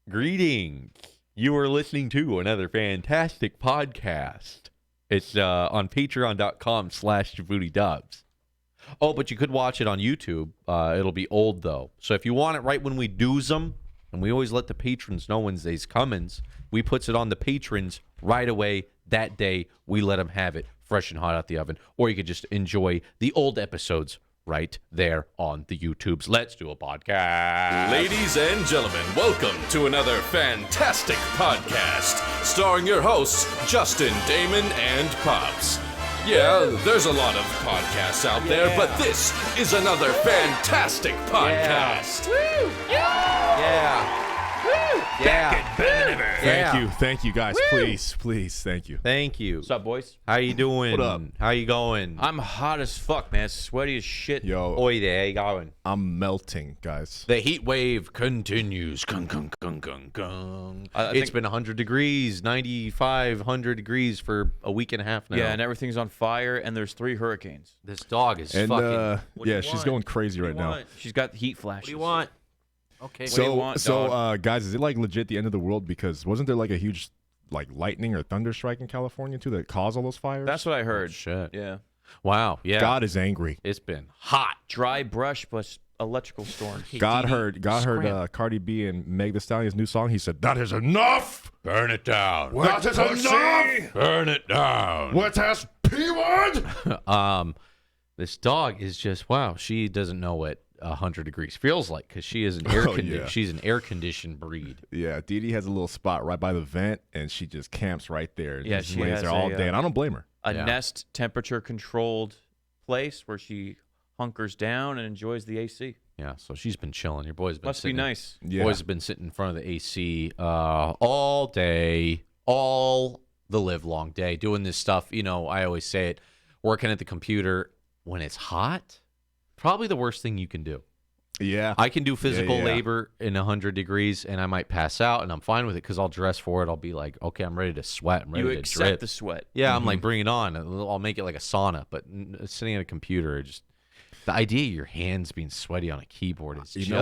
Greetings. You are listening to another fantastic podcast. It's on patreon.com/JaboodyDubs. Oh, but you could watch it on YouTube. It'll be old, though. So if you want it right when we do's them, and we always let the patrons know when they's comings, we puts it on the patrons right away that day. We let them have it fresh and hot out the oven. Or you could just enjoy the old episodes right there on the YouTubes. Let's do a podcast. Ladies and gentlemen, welcome to another fantastic podcast starring your hosts, Justin, Damon, and Pops. Yeah, there's a lot of podcasts out there, but this is another fantastic podcast. Woo! Yeah. Woo! Yeah. Thank you, guys. Woo! Please, thank you. Thank you. What's up, boys? How you doing? What up? How you going? I'm hot as fuck, man. Sweaty as shit. Yo, Oi there, how you going? I'm melting, guys. The heat wave continues. Gung, gung, gung, gung, gung. I It's think- been 100 degrees, 95, 100 degrees for a week and a half now. Yeah, and everything's on fire, and there's 3 hurricanes. This dog is And fucking... What do yeah, you she's want? going crazy What right do you now. want? She's got heat flashes. What do you want? Okay. do you want, dog? Guys, is it like legit the end of the world? Because wasn't there like a huge like lightning or thunder strike in California too that caused all those fires? That's what I heard. Shit. Yeah. Wow. Yeah. God is angry. It's been hot. Dry brush plus electrical storm. God heard Cardi B and Meg Thee Stallion's new song. He said, "That is enough. Burn it down. That is enough. Burn it down. What has P-word?" This dog is just, wow, she doesn't know what 100 degrees feels like because she is an yeah. she's an air-conditioned breed. Yeah, Dee Dee has a little spot right by the vent, and she just camps right there. Yeah, just she lays has there all a, day, and I don't blame her. A Yeah. nest temperature-controlled place where she hunkers down and enjoys the AC. Yeah, so she's been chilling. Your boy's been Must be sitting, nice. Yeah. Boys have been sitting in front of the AC all day, all the live long day, doing this stuff. You know, I always say it, working at the computer when it's hot, probably the worst thing you can do. Yeah, I can do physical yeah. labor in 100 degrees, and I might pass out, and I'm fine with it because I'll dress for it. I'll be like, okay, I'm ready to sweat. I'm ready You to accept drip. the sweat. Yeah, I'm like, bring it on. I'll make it like a sauna. But sitting at a computer, just the idea of your hands being sweaty on a keyboard is You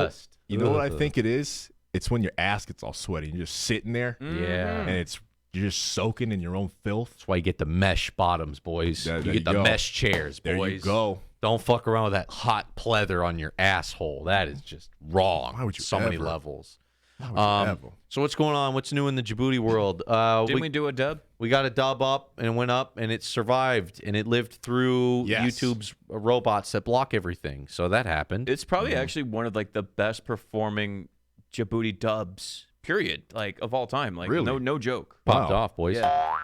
know what I ugh. think it is? It's when your ass gets all sweaty. You're just sitting there, Yeah. and you're just soaking in your own filth. That's why you get the mesh bottoms, boys. There you you get the go. mesh chairs, boys. There you go. Don't fuck around with that hot pleather on your asshole. That is just wrong. Why would you so many ever? levels. Why would you ever? So what's going on? What's new in the Jaboody world? Didn't we do a dub? We got a dub up, and it went up, and it survived, and it lived through Yes. YouTube's robots that block everything. So that happened. It's probably actually one of like the best performing Jaboody dubs, period, like of all time. Like Really? no joke. Popped Wow. off, boys. Yeah.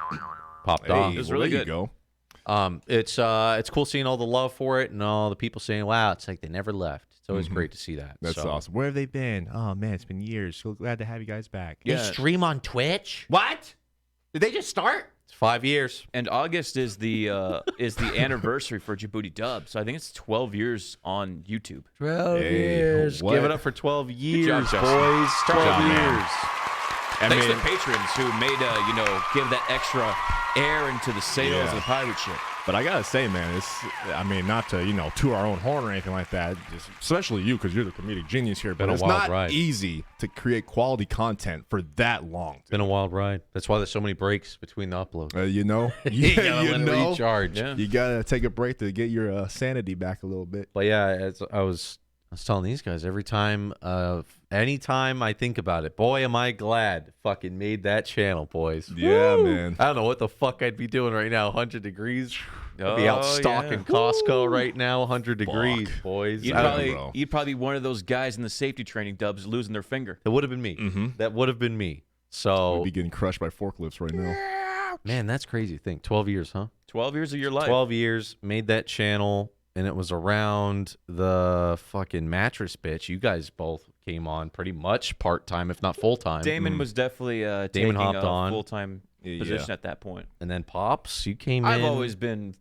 Popped Hey, off. It was well, really there good. you go. It's cool seeing all the love for it and all the people saying, "Wow, it's like they never left." It's always great to see that. That's So- awesome. Where have they been? Oh man, it's been years. So glad to have you guys back. They Yeah. stream on Twitch. What? Did they just start? It's 5 years. And August is the anniversary for Jaboody Dub, so I think it's 12 years on YouTube. 12 Hey, years. what? Give it up for 12 years, job, Justin. boys. 12 job, years. man. I Thanks mean, to the patrons who made give that extra air into the sales Yeah. of the pirate ship. but I gotta say, man, not to toot our own horn or anything like that. Just, especially you, because you're the comedic genius here. But Been a it's wild not ride. easy to create quality content for that long. It's been a wild ride. That's why there's so many breaks between the uploads. You know, You gotta let it recharge. Yeah. You gotta take a break to get your sanity back a little bit. But yeah, as I was telling these guys, anytime I think about it, boy, am I glad fucking made that channel, boys. Yeah, Woo! man. I don't know what the fuck I'd be doing right now. 100 degrees. I'd be out Oh, stocking yeah. Costco right now. 100 degrees, boys. You'd I don't probably, know. bro. you'd probably be one of those guys in the safety training dubs losing their finger. That would have been me. That would have been me. So, We'd be getting crushed by forklifts right now. man, that's crazy to think. 12 years, huh? 12 years of your life. 12 years, made that channel, and it was around the fucking mattress bitch. You guys both came on pretty much part-time, if not full-time. Damon was definitely taking hopped a on. full-time Yeah. position at that point. And then Pops, you came in. I've always been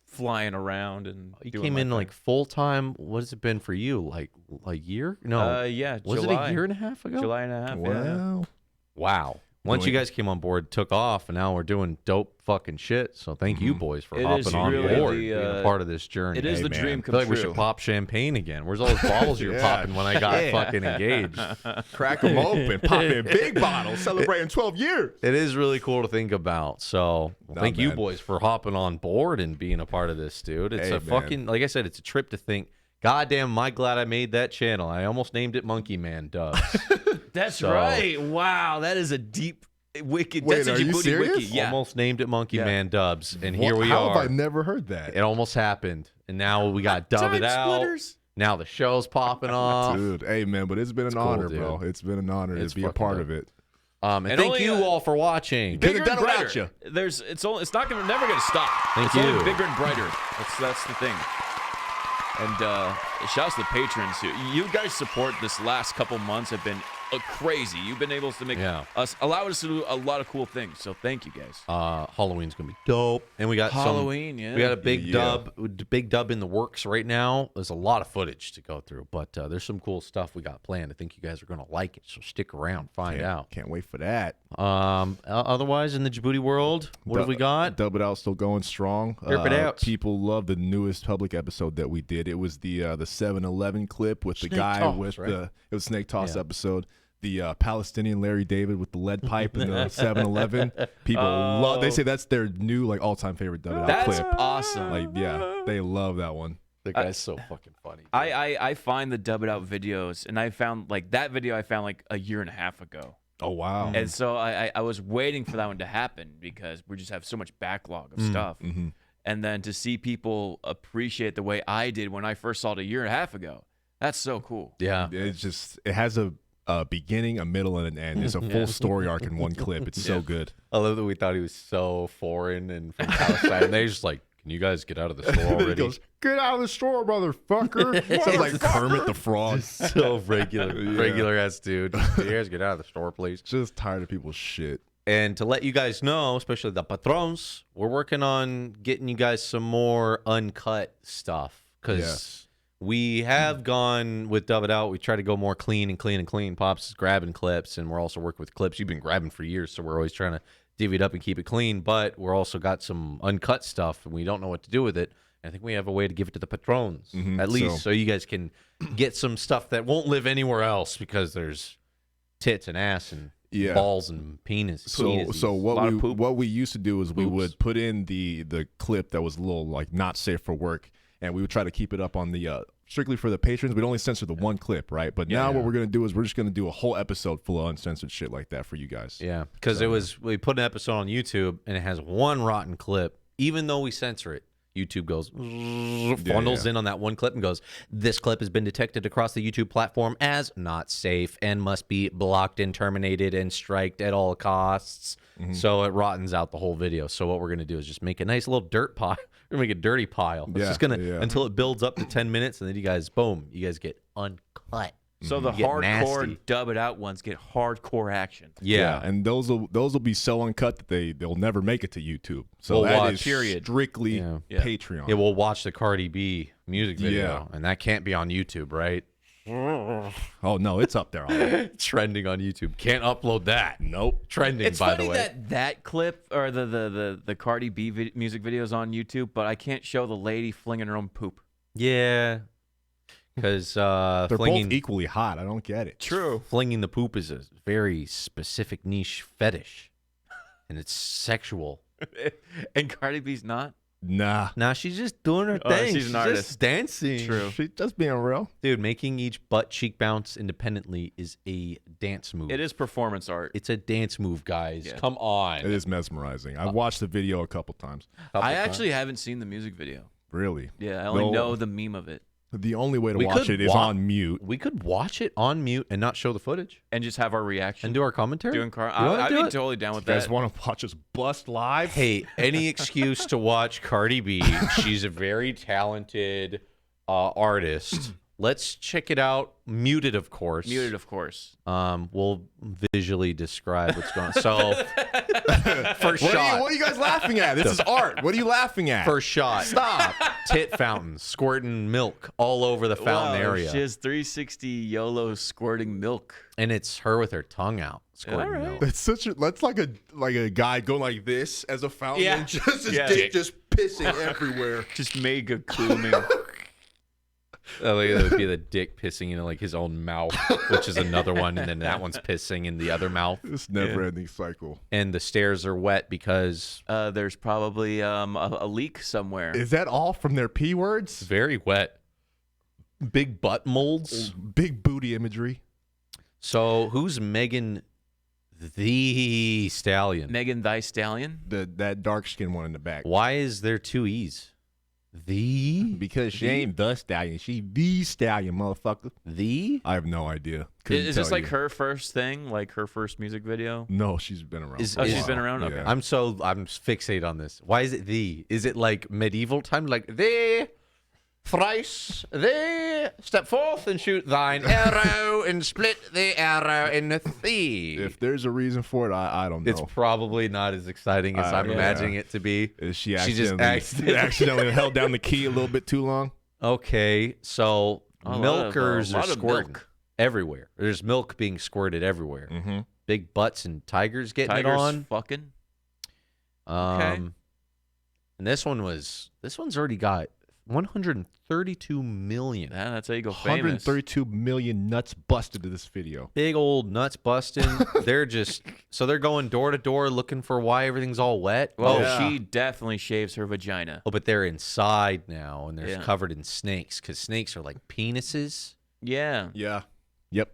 flying around and You doing came my in thing. like full-time. What has it been for you? Like a year? No. yeah, was July. it a year and a half ago? July and a half. Yeah. Wow. Wow. Once you guys came on board, it took off, and now we're doing dope fucking shit. So thank you boys for hopping on really board, the, being a part of this journey. It is Hey, the man. dream I come feel like true. we should pop champagne again. Where's all those bottles you were popping when I got fucking engaged? Crack them open, pop in big bottles, celebrating 12 years. It is really cool to think about. So thank you man. boys for hopping on board and being a part of this, dude. It's Hey, a fucking, like I said, it's a trip to think. Goddamn, am I glad I made that channel. I almost named it Monkey Man Dubs. That's So- right. Wow, that is a deep, wicked. Wait, that's a are you Jaboody serious? wiki. Yeah. Almost named it Monkey Yeah. Man Dubs. And here we How are. have I never heard that? It almost happened. And now we got Dub It Time Out. splitters. Now the show's popping off. Dude, hey, man, but it's been an cool, honor, dude. bro. It's been an honor It's to be a fucking part dope. of it. And And thank only, you all for watching. Big- Bigger Could've and done it without brighter. It's not gonna never gonna stop. Thank it's you. only bigger and brighter. That's the thing. And shouts to the patrons. You guys' support this last couple months have been crazy. You've been able to make us allow us to do a lot of cool things. So thank you guys. Halloween's gonna be dope, and we got Halloween, yeah. we got a big Yeah. dub in the works right now. There's a lot of footage to go through, but there's some cool stuff we got planned. I think you guys are gonna like it, so stick around, find out. Can't wait for that. Otherwise, in the Jaboody world, what have we got? Dub It Out still going strong. Derp It Out. People love the newest public episode that we did. It was the 7-Eleven clip with Snake the guy Toss, with right? it was Snake Toss Yeah. episode. The Palestinian Larry David with the lead pipe in the 7-Eleven. People love. They say that's their new like all-time favorite Dub It Out That's clip. awesome. Like yeah, they love that one. The guy's so fucking funny. I find the Dub It Out videos, and I found like that video I found like a year and a half ago. Oh wow. And so I was waiting for that one to happen because we just have so much backlog of stuff. And then to see people appreciate the way I did when I first saw it a year and a half ago, that's so cool. Yeah, It's just it has a beginning, a middle, and an end. It's a full story arc in one clip. It's so good. I love that we thought he was so foreign and from Palestine. And they just like, can you guys get out of the store He already? goes, "Get out of the store, motherfucker!" Sounds like Kermit the Frog. So regular ass dude. Can you guys get out of the store, please? Just tired of people's shit. And to let you guys know, especially the patrons, we're working on getting you guys some more uncut stuff because Yes. we have gone with Dub It Out. We try to go more clean. Pops is grabbing clips, and we're also working with clips you've been grabbing for years, so we're always trying to divvy it up and keep it clean. But we're also got some uncut stuff, and we don't know what to do with it. I think we have a way to give it to the patrons, at least, so you guys can get some stuff that won't live anywhere else because there's tits and ass and balls and penis. So what we used to do is we Oops. would put in the clip that was a little like not safe for work, and we would try to keep it up on the strictly for the patrons. We'd only censor the one clip, right? But now what we're gonna do is we're just gonna do a whole episode full of uncensored shit like that for you guys. Yeah, because we put an episode on YouTube and it has one rotten clip. Even though we censor it, YouTube goes bundles in on that one clip and goes, "This clip has been detected across the YouTube platform as not safe and must be blocked and terminated and striked at all costs." So it rottens out the whole video. So what we're gonna do is just make a nice little dirt pile. We're gonna make a dirty pile. It's just gonna until it builds up to 10 minutes, and then you guys get uncut. So the Get hardcore nasty. Dub It Out ones get hardcore action. Yeah. And those will be so uncut that they'll never make it to YouTube. So We'll that watch- is period. strictly Yeah. Patreon. Yeah, we'll watch the Cardi B music video, Yeah. and that can't be on YouTube, right? Oh no, it's up there already. Trending on YouTube. Can't upload that. Nope. Trending, It's by funny the way. that clip or the Cardi B music videos on YouTube, but I can't show the lady flinging her own poop. Yeah. Because They're flinging, both equally hot. I don't get it. True. flinging the poop is a very specific niche fetish, and it's sexual. And Cardi B's not. Nah. Now she's just doing her Oh, thing. she's an artist. just dancing. True. She's just being real. Dude, making each butt cheek bounce independently is a dance move. It is performance art. It's a dance move, guys. Yeah. Come on. It is mesmerizing. I've watched the video a couple times. I actually haven't seen the music video. Really. Yeah, I only No. know the meme of it The only way to We watch could it is wa- on mute. We could watch it on mute and not show the footage and just have our reaction. and do our commentary. Doing car. You wanna I'd do be it? totally down with You guys that. want to watch us bust live? Hey, any excuse to watch Cardi B. She's a very talented artist. Let's check it out. Muted, of course. Muted, of course. We'll visually describe what's going on. So, first What shot. are you guys laughing at? This is art. What are you laughing at? First shot. Stop. Tit fountains squirting milk all over the fountain area. She has 360 YOLO squirting milk. And it's her with her tongue out squirting All right. milk. That's like a guy going like this as a fountain. Yeah. And just his Yeah. dick just pissing everywhere. Just mega cooming. I think that would be the dick pissing into like his own mouth, which is another one, and then that one's pissing in the other mouth. This never-ending cycle. And the stairs are wet because There's probably a leak somewhere. Is that all from their P words? it's very wet. Big butt molds. Big booty imagery. So who's Megan the Stallion? Megan Thee Stallion? That dark skinned one in the back. Why is there two E's? The? Because she ain't the stallion. She the stallion, motherfucker. The? I have no idea. Is this tell like you. her first thing? Like her first music video? No, she's been around. Is- for a is- She's been while. around? Yeah. Okay. I'm fixated on this. Why is it the? Is it like medieval time? Like the thrice the step forth and shoot thine arrow and split the arrow in the. If there's a reason for it, I don't know. It's probably not as exciting as I'm yeah. imagining it to be. Is she just accidentally held down the key a little bit too long? Okay, so A lot of, milkers a are lot of squirting milk. everywhere. There's milk being squirted everywhere. Mm-hmm. Big butts and tigers getting Tigers it on. fucking. And this one's already got 132 million. Yeah, that's how you go famous. 132 million nuts busted to this video. Big old nuts busting. They're going door to door looking for why everything's all wet. Well, Yeah. she definitely shaves her vagina. But they're inside now and they're Yeah. covered in snakes because snakes are like penises. Yeah. Yeah. Yep.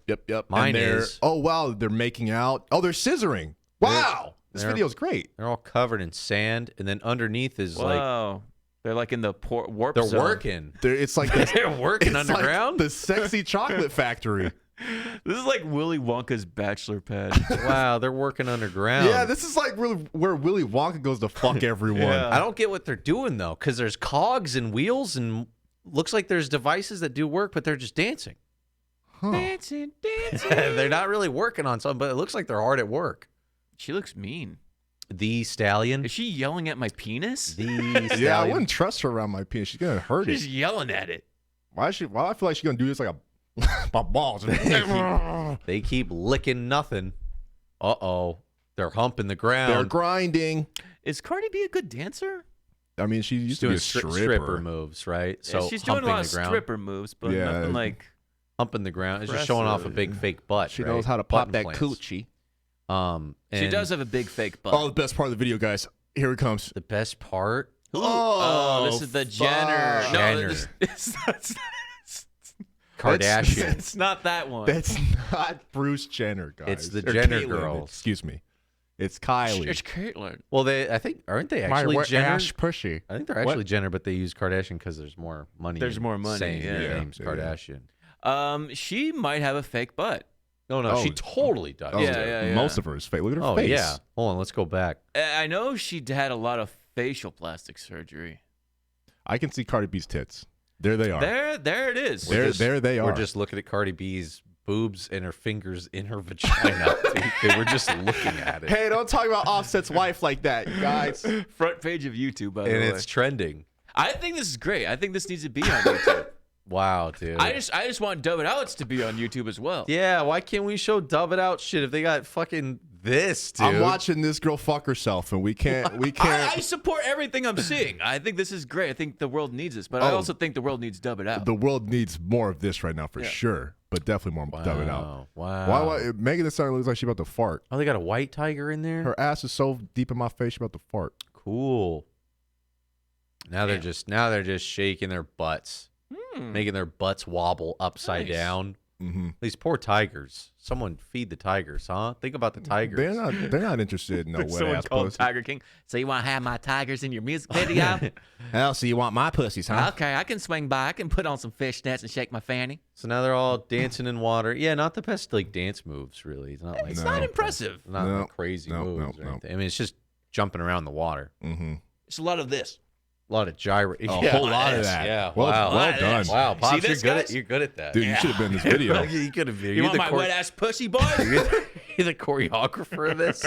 Mine And they're, is. Oh, wow. They're making out. Oh, they're scissoring. Wow. This they're- video's great. They're all covered in sand, and then underneath is like Wow. They're like in the warp they're zone. working. It's like They're working it's like underground. the sexy chocolate factory. This is like Willy Wonka's bachelor pad. Wow, they're working underground. Yeah, this is like really where Willy Wonka goes to fuck everyone. Yeah. I don't get what they're doing though, because there's cogs and wheels, and looks like there's devices that do work, but they're just dancing. Huh. dancing. They're not really working on something, but it looks like they're hard at work. She looks mean. The Stallion. Is she yelling at my penis? The Stallion. Yeah, I wouldn't trust her around my penis. She's gonna hurt She's it. yelling at it. Why I feel like she's gonna do this like my balls. They keep licking nothing. Uh-oh. They're humping the ground. They're grinding. Is Cardi B a good dancer? I mean, she used She's to be doing a stripper stripper. moves, right? Yeah, So she's doing a humping lot the of ground. stripper moves, but Yeah. nothing like. Humping the ground. It's just showing off a big fake butt. She right? knows how to pop Button that plants. coochie. She And does have a big fake butt. Oh, the best part of the video, guys. Here it comes. the best part. Oh, this is the Jenner. fuck. Jenner. It's Kardashian. it's not that one. That's not Bruce Jenner, guys. It's the Or Jenner Caitlyn. girls. Excuse me. It's Kylie. It's Caitlyn. Well, I think, aren't they actually Jenner? Ash Pushy. I think they're actually Jenner, but they use Kardashian because there's more money. There's in more money, saying yeah. their name's Yeah. Kardashian. She might have a fake butt. No, Oh. she totally does. Oh, Yeah. Most of her is fake. Look at her Oh, face. yeah. Hold on, let's go back. I know she had a lot of facial plastic surgery. I can see Cardi B's tits. There they are. There it is. There they are. We're just looking at Cardi B's boobs and her fingers in her vagina. We're just looking at it. Hey, don't talk about Offset's wife like that, you guys. Front page of YouTube, by the And way. it's trending. I think this is great. I think this needs to be on YouTube. Wow, dude. I just want Dub It Outs to be on YouTube as well. Yeah, why can't we show Dub It Out shit if they got fucking this, dude? I'm watching this girl fuck herself, and we can't. I support everything I'm seeing. I think this is great. I think the world needs this, but I Oh. also think the world needs Dub It Out. The world needs more of this right now for sure, but definitely more Dub It Out. Wow. Why Megan Thee Stallion looks like she's about to fart. Oh, they got a white tiger in there? Her ass is so deep in my face, she's about to fart. Cool. Now they're just shaking their butts, making their butts wobble upside Nice. down. Mm-hmm. These poor tigers. Someone feed the tigers, huh? Think about the tigers. They're not interested in no wet Someone ass called pussy. Tiger King. So you want to have my tigers in your music video? Hell, so you want my pussies, huh? Okay, I can swing by. I can put on some fishnets and shake my fanny. So now they're all dancing in water. Yeah, not the best like dance moves, really. It's not like It's No. not impressive. not No. like crazy No, moves no, or no. anything. I mean, it's just jumping around the water. Mm-hmm. It's a lot of this. lot of gyro. A whole lot of that. Yeah. Well, Wow. well done. Wow, Pops, this, you're good at that. Dude, you should have been in this video. you could have been. You want my wet ass pussy, boy? You're the choreographer of this.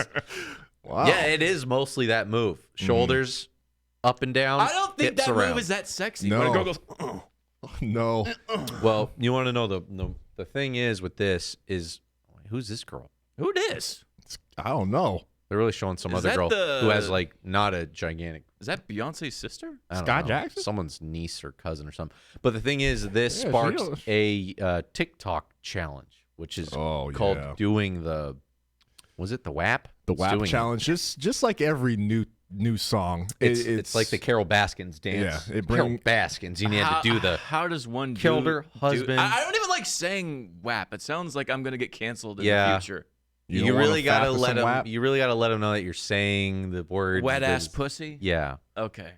Wow. Yeah, it is mostly that move. Shoulders up and down. I don't think hips that around. move is that sexy. No. When a girl goes, No. Well, you want to know the thing is with this is who's this girl? who this? I don't know. They're really showing some Is other that girl the- who has like not a gigantic. Is that Beyonce's sister? I don't Scott know, Jackson? someone's niece or cousin or something. But the thing is, this Yeah, she sparks knows. a TikTok challenge, which is Oh, called yeah. doing the. Was it the WAP? The It's WAP doing it. challenge, just like every new song. It's like the Carol Baskins dance. Yeah, it Carol bring- Baskins. You need to do the. How does one killed her husband. I don't even like saying WAP. It sounds like I'm gonna get canceled in Yeah. the future. You You don't wanna really gotta fap with let some them. WAP? You really gotta let them know that you're saying the word Wet ass pussy. Yeah. Okay.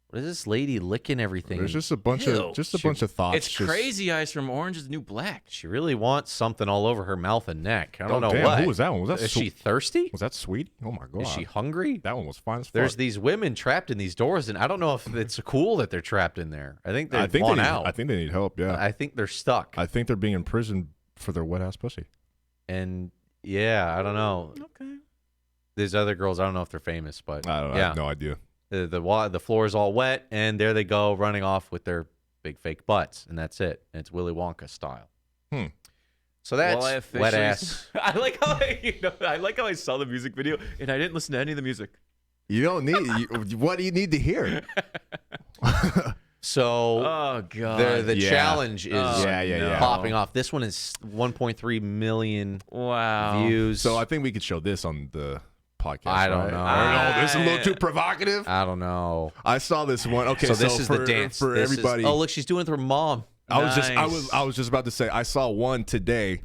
What is this lady licking everything? There's just a bunch Ew. of bunch of thoughts. It's just- Crazy Eyes from Orange Is the New Black. She really wants something all over her mouth and neck. I don't know damn, what. who was that one? Was that Is she thirsty? Was that Sweetie? Oh my god. Is she hungry? That one was fine as fuck. There's these women trapped in these doors, and I don't know if it's cool that they're trapped in there. I think they're I think want they need, out. I think they need help. Yeah. I think they're stuck. I think they're being imprisoned for their wet ass pussy. And yeah, I don't know. Okay. There's other girls. I don't know if they're famous, but I don't know. I yeah, have no idea. the floor is all wet, and there they go running off with their big fake butts, and that's it. And it's Willy Wonka style. So that's Well, I wet officially- ass. I like how I saw the music video and I didn't listen to any of the music. You don't need. What do you need to hear? So Oh god. the Yeah. challenge is Yeah. popping off. This one is 1.3 million Wow. views. So I think we could show this on the podcast. I don't right? know. I don't know. This is a little too provocative. I don't know. I saw this one. Okay, So this is for, the dance for This is- everybody. oh, look, she's doing it with her mom. I was Nice. just about to say I saw one today.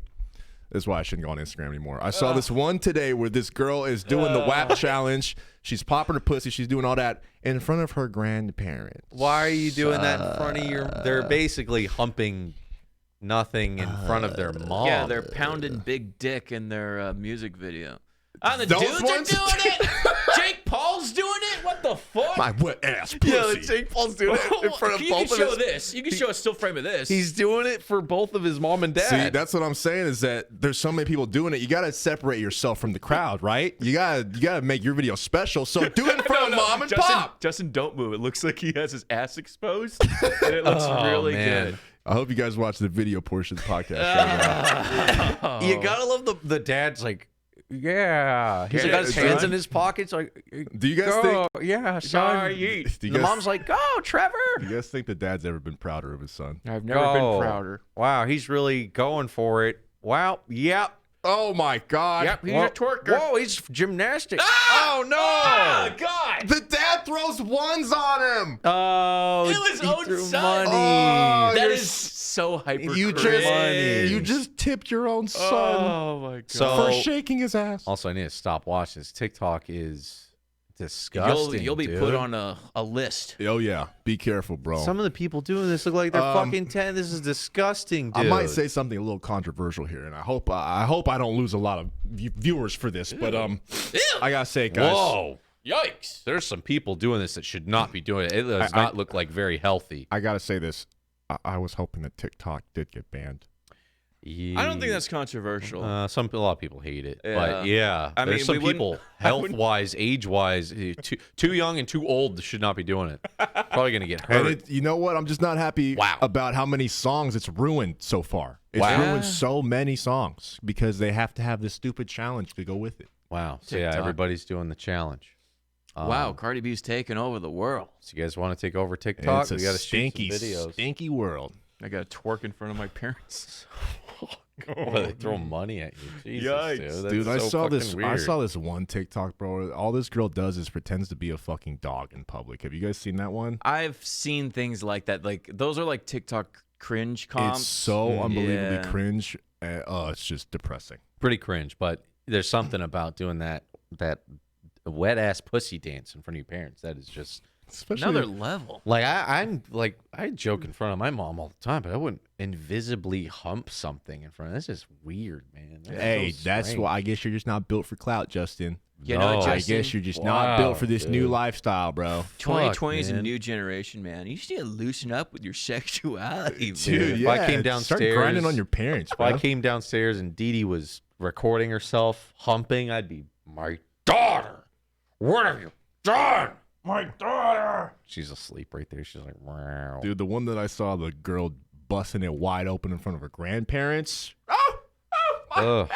This is why I shouldn't go on Instagram anymore. I saw this one today where this girl is doing the WAP challenge. She's popping her pussy. She's doing all that in front of her grandparents. Why are you doing that in front of your? They're basically humping nothing in front of their mom. Yeah, they're pounding big dick in their music video. And the Those dudes ones? are doing it. Jake Paul's doing it. What the fuck? My wet ass pussy. Yeah, Jake Paul's doing it in front of you both can of show his. this. You can show a still frame of this. He's doing it for both of his mom and dad. See, that's what I'm saying is that there's so many people doing it. You got to separate yourself from the crowd, right? You got to make your video special. So do it in front of mom and pop. Justin, don't move. It looks like he has his ass exposed, and it looks really man. good. I hope you guys watch the video portion of the podcast. Right now. You gotta love the dad's like. Yeah, he's got his son. hands in his pockets. Like, Do you guys go, yeah, son. Sorry. Do you The guys, mom's like, go, Trevor. do you guys think the dad's ever been prouder of his son? I've Go. Wow, he's really going for it. Wow, yep. Oh my God! Yep, he's Whoa, a twerker. Whoa, he's gymnastics. Oh no! Oh God! The dad throws ones on him. Oh, It was he own threw son. money. Oh, That you're is so hyper. You Money. just tipped your own son Oh my God! So- for shaking his ass. Also, I need to stop watching this. TikTok is disgusting. You'll be dude. put on a list. Oh yeah, be careful, bro. Some of the people doing this look like they're fucking 10. This is disgusting, dude. I might say something a little controversial here, and I hope I don't lose a lot of viewers for this. But I gotta say, guys, Whoa. Yikes! There's some people doing this that should not be doing it. It does not look like very healthy. I gotta say this. I was hoping that TikTok did get banned. I don't think that's controversial. A lot of people hate it, Yeah. but yeah, I there's mean, some we wouldn't- people, I wouldn't- health-wise, age-wise, too young and too old should not be doing it. Probably gonna get And hurt. you know what? I'm just not happy Wow. about how many songs it's ruined so far. It's Wow. ruined so many songs because they have to have this stupid challenge to go with it. Wow. So yeah, TikTok. everybody's doing the challenge. Wow, Cardi B's taking over the world. So you guys want to take over TikTok? It's a We got to shoot stinky, some videos. stinky world. I got to twerk in front of my parents. What, they throw money at you? Jesus, Yikes. dude. That's Dude, I so saw this. fucking I weird. saw this one TikTok, bro. All this girl does is pretends to be a fucking dog in public. Have you guys seen that one? I've seen things like that. Like those are like TikTok cringe comps. It's so unbelievably Yeah. cringe. It's just depressing. Pretty cringe, but there's something about doing that wet ass pussy dance in front of your parents. That is just Especially Another level. like I joke in front of my mom all the time, but I wouldn't invisibly hump something in front of. That's just weird, man. That's Hey, so that's strange. why I guess you're just not built for clout, Justin. You know, I Justin, guess you're just not built for this new lifestyle, bro. 2020 is a man. new generation, man. You just need to loosen up with your sexuality, man. Dude, If I came start downstairs- grinding on your parents, If bro. I came downstairs and Dee Dee was recording herself humping, I'd be, my daughter, what have you done? My daughter. She's asleep right there. She's like, wow. Dude, the one that I saw, the girl busting it wide open in front of her grandparents. Ugh.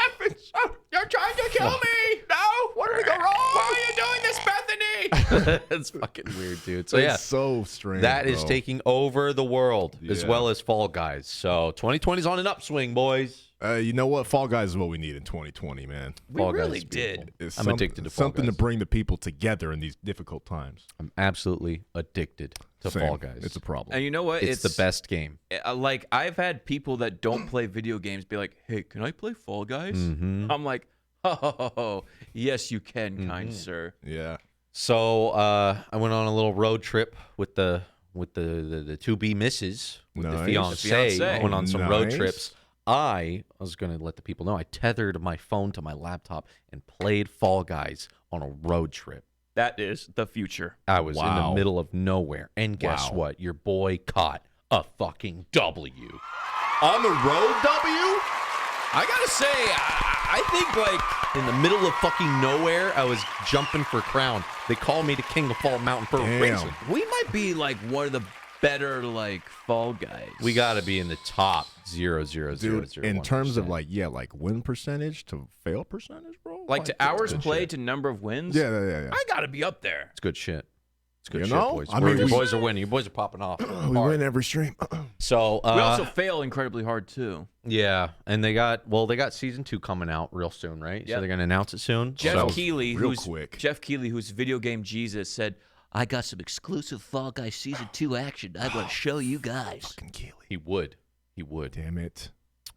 You're trying to kill me. No, what did we go wrong? Why are you doing this, Bethany? That's fucking weird, dude. So It's yeah, so strange. that is bro. taking over the world as Yeah. well as Fall Guys. So 2020's on an upswing, boys. You know what? Fall Guys is what we need in 2020, man. We Fall Guys really is beautiful. did. It's I'm addicted to Fall something to Guys. bring the people together in these difficult times. I'm absolutely addicted to Same. Fall Guys. It's a problem. And you know what? It's the best game. Like, I've had people that don't play video games be like, hey, can I play Fall Guys? Mm-hmm. I'm like, oh, yes, you can, kind sir. Yeah. So I went on a little road trip with the to-be misses with the Nice. fiance. The fiancé. I went on some road Nice. trips. I was going to let the people know I tethered my phone to my laptop and played Fall Guys on a road trip. That is the future. I was in the Wow. middle of nowhere. And guess Wow. what? Your boy caught a fucking W. On the road, W? I gotta say, I think like in the middle of fucking nowhere, I was jumping for crown. They call me the king of Fall Mountain for a Damn. reason. We might be like one of the better like Fall Guys. We gotta be in the top 0.0001%. Dude, in terms of like win percentage to fail percentage, bro? like to hours good played shit. to number of wins. Yeah. I gotta be up there. it's good shit. It's good You shit, know? boys. I mean, Your we- boys are winning. Your boys are popping off. We hard. win every stream. So We also fail incredibly hard too. yeah, and they got season 2 coming out real soon, right? So Yep. they're gonna announce it soon. Jeff So- Keighley, real who's quick. Jeff Keighley, who's video game Jesus, said, "I got some exclusive Fall Guys season 2 action. I want to show you guys." Fucking Keely. he would. Damn it.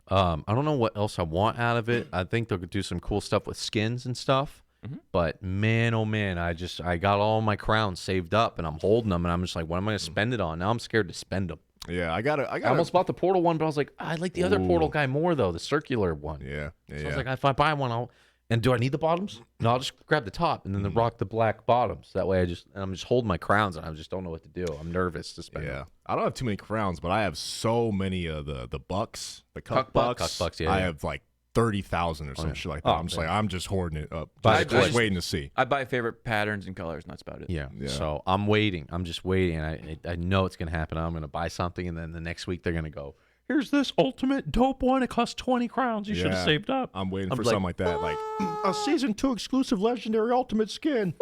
I don't know what else I want out of it. I think they'll do some cool stuff with skins and stuff. But man, oh man, I got all my crowns saved up and I'm holding them and I'm just like, what am I gonna spend it on? Now I'm scared to spend them. Yeah, I gotta. I almost bought the Portal one, but I was like, I like the other Portal guy more though, the circular one. Yeah. So I was like, if I buy one, and do I need the bottoms? No, I'll just grab the top and then rock the black bottoms. That way I'm just holding my crowns and I just don't know what to do. I'm nervous to spend Yeah, them. I don't have too many crowns, but I have so many of the bucks, the cuck bucks. Cuck bucks, yeah, I yeah. have like 30,000 or some yeah. shit like that. Oh, I'm just man. like, I'm just hoarding it up. Buy Just, the just clips. waiting to see. I buy favorite patterns and colors, and that's about it. Yeah. Yeah. So I'm waiting. I'm just waiting. And I know it's gonna happen. I'm gonna buy something, and then the next week they're gonna go, here's this ultimate dope one. It costs 20 crowns. You should have Yeah. saved up. I'm waiting I'm for like, something like that, like a season 2 exclusive legendary ultimate skin.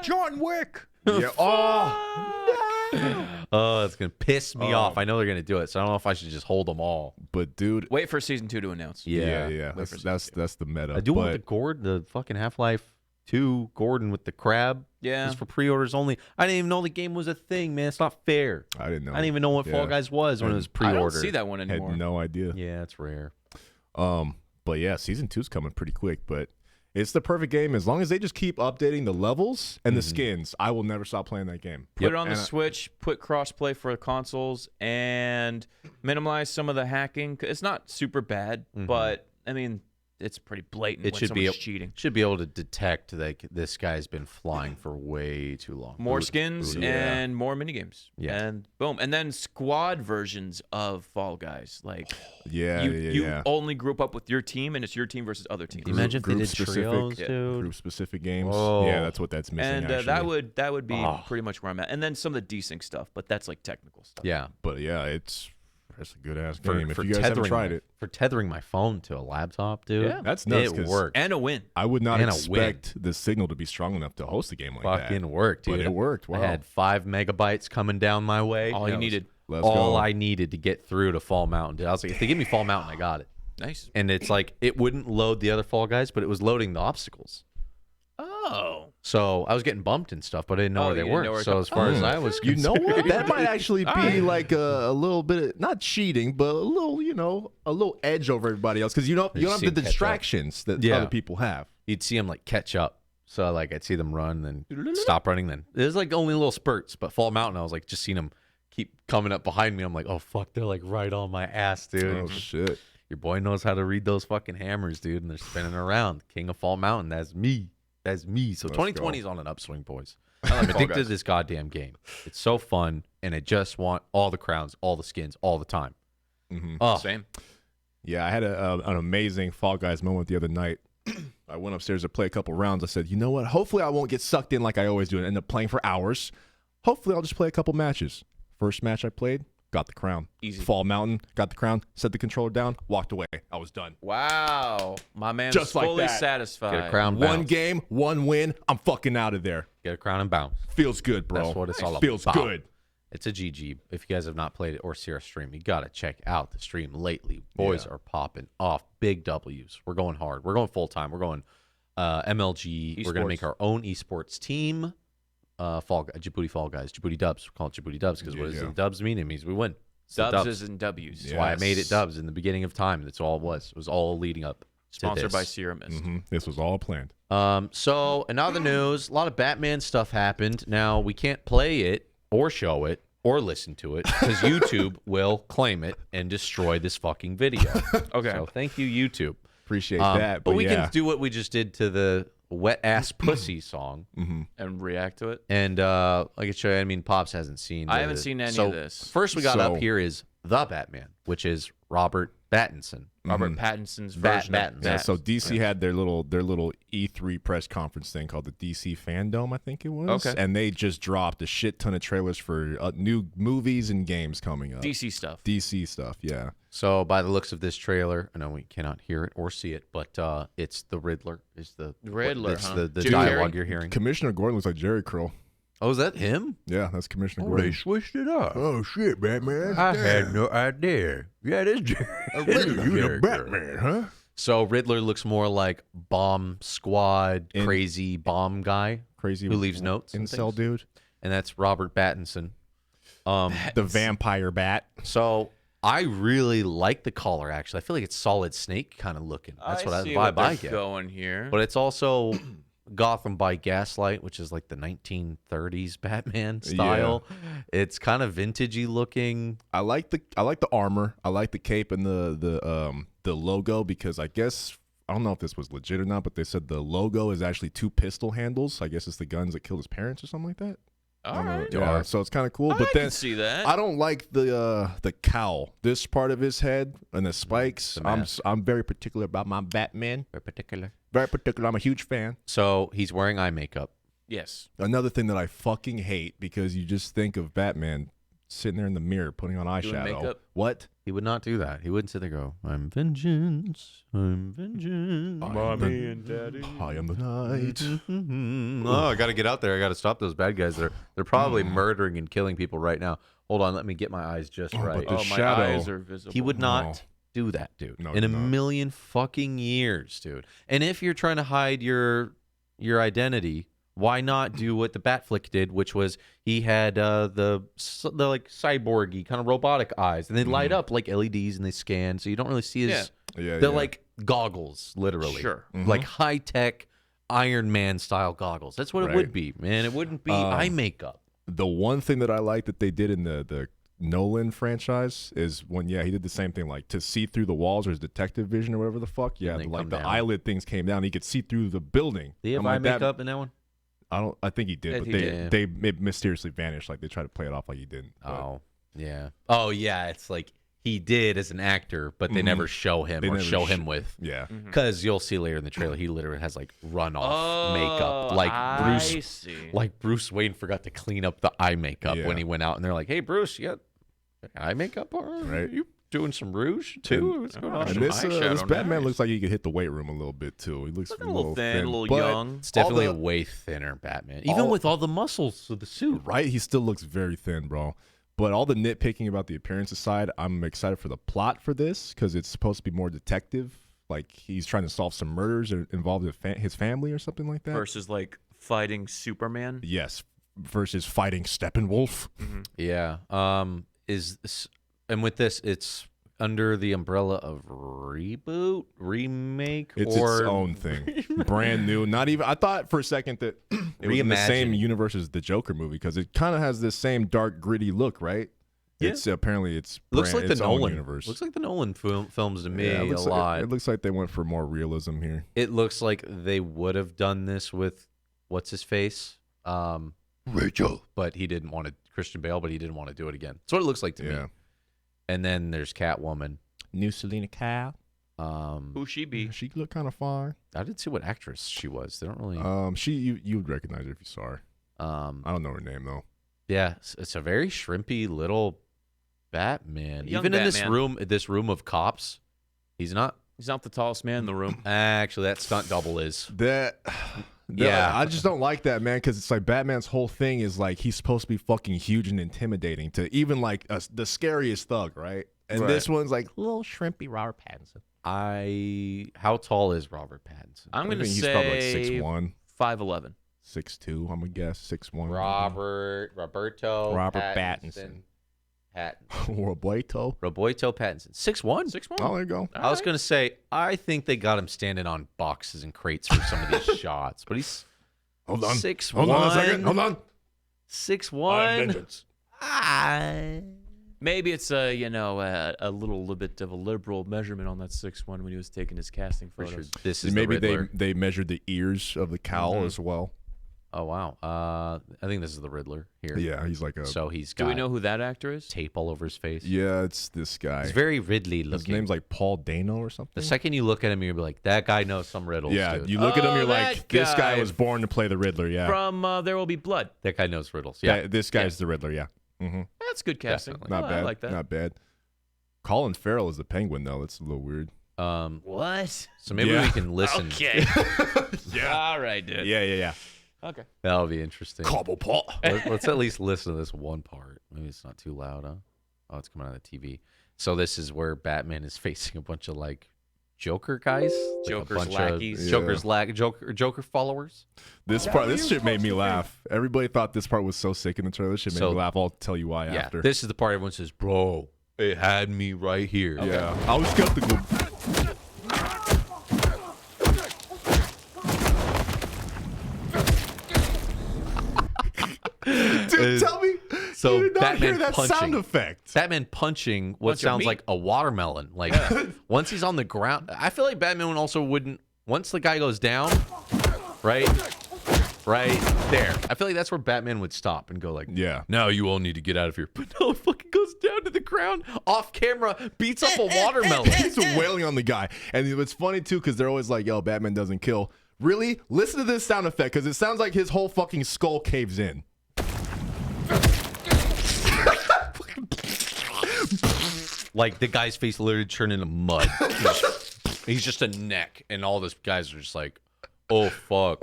John Wick. Yeah. Oh, it's gonna piss me off. I know they're gonna do it, so I don't know if I should just hold them all. But dude, Wait for season 2 to announce. yeah. Wait for That's the meta. I do want the but Gord, the fucking Half-Life 2 Gordon with the crab. Yeah. It's for pre-orders only. I didn't even know the game was a thing, man. It's not fair. I didn't know. I didn't even know what Yeah. Fall Guys was when it was I pre-order. don't see that one Had anymore. no idea. Yeah, it's rare. But yeah, season 2's coming pretty quick. But it's the perfect game as long as they just keep updating the levels and the skins. I will never stop playing that game. Put it on the And Switch, put crossplay for the consoles, and minimize some of the hacking. It's not super bad, but I mean, it's pretty blatant It when should be someone's cheating. Should be able to detect that this guy's been flying for way too long. More skins yeah. and more minigames. Yeah. And boom. And then squad versions of Fall Guys. Like, Yeah, you only group up with your team, and it's your team versus other teams. Imagine if they did specific, trios, dude. group specific games. Oh. Yeah, that's what that's missing. And actually. that would be pretty much where I'm at. And then some of the desync stuff, but that's like technical stuff. Yeah. But yeah, it's a good ass For, game. If for you guys haven't tethering tried my- it, For tethering my phone to a laptop, dude. Yeah. that's nuts. It 'cause worked. And a win. I would not And a expect the signal to be strong enough to host a game like that. Fucking worked, dude. But it worked. Wow. I had 5 megabytes coming down my way. All That you was needed. Let's all go. I needed to get through to Fall Mountain. Dude. I was like, if they give me Fall Mountain, I got it. Nice. And it's like, it wouldn't load the other Fall Guys, but it was loading the obstacles. Oh. So I was getting bumped and stuff, but I didn't know Oh, where they you didn't know were. where it So come- as far as I was You know concerned, what? That might actually be like a little bit of, not cheating, but a little, a little edge over everybody else because you don't just have see the 'em catch up. distractions that Yeah. other people have. you'd see them like catch up. So like I'd see them run, then stop running. Then it was like only little spurts. But Fall Mountain, I was like just seeing them keep coming up behind me. I'm like, oh fuck, they're like right on my ass, dude. Oh shit! Your boy knows how to read those fucking hammers, dude, and they're spinning around. King of Fall Mountain, that's me. That's me. So Let's 2020 is on an upswing, boys. I'm addicted to this goddamn game. It's so fun, and I just want all the crowns, all the skins, all the time. Oh. Same. Yeah, I had an amazing Fall Guys moment the other night. I went upstairs to play a couple rounds. I said, you know what? Hopefully I won't get sucked in like I always do and end up playing for hours. Hopefully I'll just play a couple matches. First match I played, got the crown. Easy. Fall Mountain, got the crown, set the controller down, walked away. I was done. Wow. My man's Just like fully that. satisfied. Get a crown, One bounce. game, one win. I'm fucking out of there. Get a crown and bounce. Feels good, bro. That's what it's all about. Feels good. It's a GG. If you guys have not played it or see our stream, you got to check out the stream lately. Boys are popping off. Big W's. We're going hard. We're going full time. We're going MLG. We're going to make our own esports team. Jaboody Fall Guys. Jaboody Dubs. We call it Jaboody Dubs because what does the Dubs mean? It means we win. It's the Dubs is in W's. That's why I made it Dubs in the beginning of time. That's all it was. It was all leading up to Sponsored this. by Serum Mist. This was all planned. So, in other news, a lot of Batman stuff happened. Now, we can't play it or show it or listen to it because YouTube will claim it and destroy this fucking video. Okay. So, thank you, YouTube. Appreciate that. But we yeah. can do what we just did to the Wet Ass Pussy song. And react to it. And I can show you, I mean, Pops hasn't seen I haven't seen any of this. First, we got So- up here is The Batman, which is Robert Pattinson. Robert Pattinson's version of Pattinson. Yeah, that. so DC had their little E3 press conference thing called the DC Fandom, I think it was. Okay. And they just dropped a shit ton of trailers for new movies and games coming up. DC stuff. DC stuff, yeah. So, by the looks of this trailer, I know we cannot hear it or see it, but it's the Riddler. Is the Riddler, It's huh? the Jim dialogue Carrey? you're hearing. Commissioner Gordon looks like Jerry Curl. Oh, is that him? Yeah, that's Commissioner They Gordon. switched it up. Oh shit, Batman! I had no idea. Yeah, it is Jerry. You the Batman, huh? So Riddler looks more like bomb squad, crazy bomb guy Crazy who leaves notes. And incel things. dude. And that's Robert Pattinson. The vampire bat. So I really like the collar. Actually, I feel like it's Solid Snake kind of looking. That's what see vibe I they're get. going here. But it's also Gotham by Gaslight, which is like the 1930s Batman style. It's kind of vintagey looking. I like the armor. I like the cape and the logo because I guess I don't know if this was legit or not, but they said the logo is actually two pistol handles. I guess it's the guns that killed his parents or something like that. All right. Yeah, so it's kind of cool. But I then can see that. I don't like the cowl. This part of his head and the spikes. I'm very particular about my Batman. Very particular. Very particular. I'm a huge fan. So he's wearing eye makeup. Yes. Another thing that I fucking hate because you just think of Batman sitting there in the mirror putting on eyeshadow. makeup? What? He would not do that. He wouldn't sit there and go, I'm vengeance. I'm vengeance. Mommy and Daddy. I am the night. Oh, I got to get out there. I got to stop those bad guys. They're probably murdering and killing people right now. Hold on. Let me get my eyes just right. but the Oh, my shadow. eyes are visible. He would not No. do that, dude. No, in a he's not. million fucking years, dude. And if you're trying to hide your identity, why not do what the Batflick did, which was he had the like cyborgy kind of robotic eyes, and they light up like LEDs and they scan, so you don't really see his. Yeah, They're like goggles, literally. Sure. Like high tech Iron Man style goggles. That's what it Right. would be, man. It wouldn't be eye makeup. The one thing that I like that they did in the Nolan franchise is when he did the same thing, like to see through the walls or his detective vision or whatever the fuck. Yeah, they like come the down. eyelid things came down. He could see through the building. Do you have I'm eye like, that- makeup in that one? I think he did, Yeah, but he did. they it mysteriously vanished. Like they tried to play it off like he didn't. but- Oh, yeah. Oh, yeah. It's like he did as an actor, but they never show him They or never show sh- him with. Yeah. Because you'll see later in the trailer, he literally has like runoff Oh, makeup, like I Bruce, see. like Bruce Wayne forgot to clean up the eye makeup Yeah. when he went out, and they're like, "Hey, Bruce, you got eye makeup on? Right. You doing some rouge too? What's going on?" And some this eyeshadow, Batman nice. looks like he could hit the weight room a little bit too. He looks a little thin, a little but young. It's definitely all the- way thinner, Batman. Even with all the muscles of the suit. right? He still looks very thin, bro. But all the nitpicking about the appearance aside, I'm excited for the plot for this because it's supposed to be more detective. Like he's trying to solve some murders that involve his family or something like that. Versus like fighting Superman. Yes, versus fighting Steppenwolf. Yeah. And with this, it's under the umbrella of reboot, remake, It's or its own thing, brand new. Not even. I thought for a second that it was in the same Reimagined. universe as the Joker movie because it kind of has this same dark, gritty look, right? It's apparently it's looks like the its own Nolan universe. Looks like the Nolan films to me Yeah, a lot. It looks like they went for more realism here. It looks like they would have done this with what's his face, Rachel, but he didn't want to. Christian Bale, but he didn't want to do it again. That's what it looks like to me. And then there's Catwoman. New Selena Kyle. Who she be? She looked kind of fine. I didn't see what actress she was. They don't really. You would recognize her if you saw her. I don't know her name though. Yeah, it's a very shrimpy little Batman. Young Even Batman. in this room of cops, he's not. He's not the tallest man in the room. Actually, that stunt double is. Yeah, I just don't like that, man, because it's like Batman's whole thing is like he's supposed to be fucking huge and intimidating to even like the scariest thug, right? And this one's like little shrimpy Robert Pattinson. How tall is Robert Pattinson? I'm going to say he's probably like 6'1", 5'11". 6'2", I'm gonna guess 6'1". Roberto Pattinson. Roberto Pattinson. 6'1"? 6'1". Oh, there you go. I was going to say, I think they got him standing on boxes and crates for some of these shots, but he's Hold on. 6'1". Hold on a second. Hold on. 6'1". Maybe it's a little bit of a liberal measurement on that 6'1" when he was taking his casting photos. Sure this is Maybe the Riddler. they measured the ears of the cowl as well. Oh wow! I think this is the Riddler here. Yeah, he's like a. So he's got Do we know who that actor is? tape all over his face. Yeah, it's this guy. He's very Ridley His looking. name's like Paul Dano or something. The second you look at him, you'll be like, that guy knows some riddles. Yeah, dude. you look at him, you're that like, this guy guy was born to play the Riddler. Yeah, From There Will Be Blood. That guy knows riddles. Yeah. this guy's the Riddler. Yeah, That's good casting. Definitely. not Oh, bad. I like that. Not bad. Colin Farrell is the Penguin though. That's a little weird. What? So maybe we can listen. Okay. All right, dude. Yeah. Okay. That'll be interesting. Cobblepot. Let's at least listen to this one part. Maybe it's not too loud, huh? Oh, it's coming out of the TV. So this is where Batman is facing a bunch of like Joker guys, Joker's lackeys. Joker followers. This shit made me laugh. Everybody thought this part was so sick in the trailer. This shit made me laugh. I'll tell you why after. This is the part everyone says, "Bro, it had me right here." Okay. Yeah, I was skeptical. Dude, tell me. So you did not Batman hear that punching. sound effect. Batman punching what Bunch of sounds meat. like a watermelon. Like once he's on the ground, I feel like Batman also wouldn't. Once the guy goes down, right there, I feel like that's where Batman would stop and go like, Yeah. now you all need to get out of here. But no, it fucking goes down to the ground, off camera, beats up a watermelon. He's wailing on the guy. And it's funny, too, because they're always like, yo, Batman doesn't kill. Really? Listen to this sound effect, because it sounds like his whole fucking skull caves in. Like the guy's face literally turned into mud. He's just a neck, and all those guys are just like, oh fuck.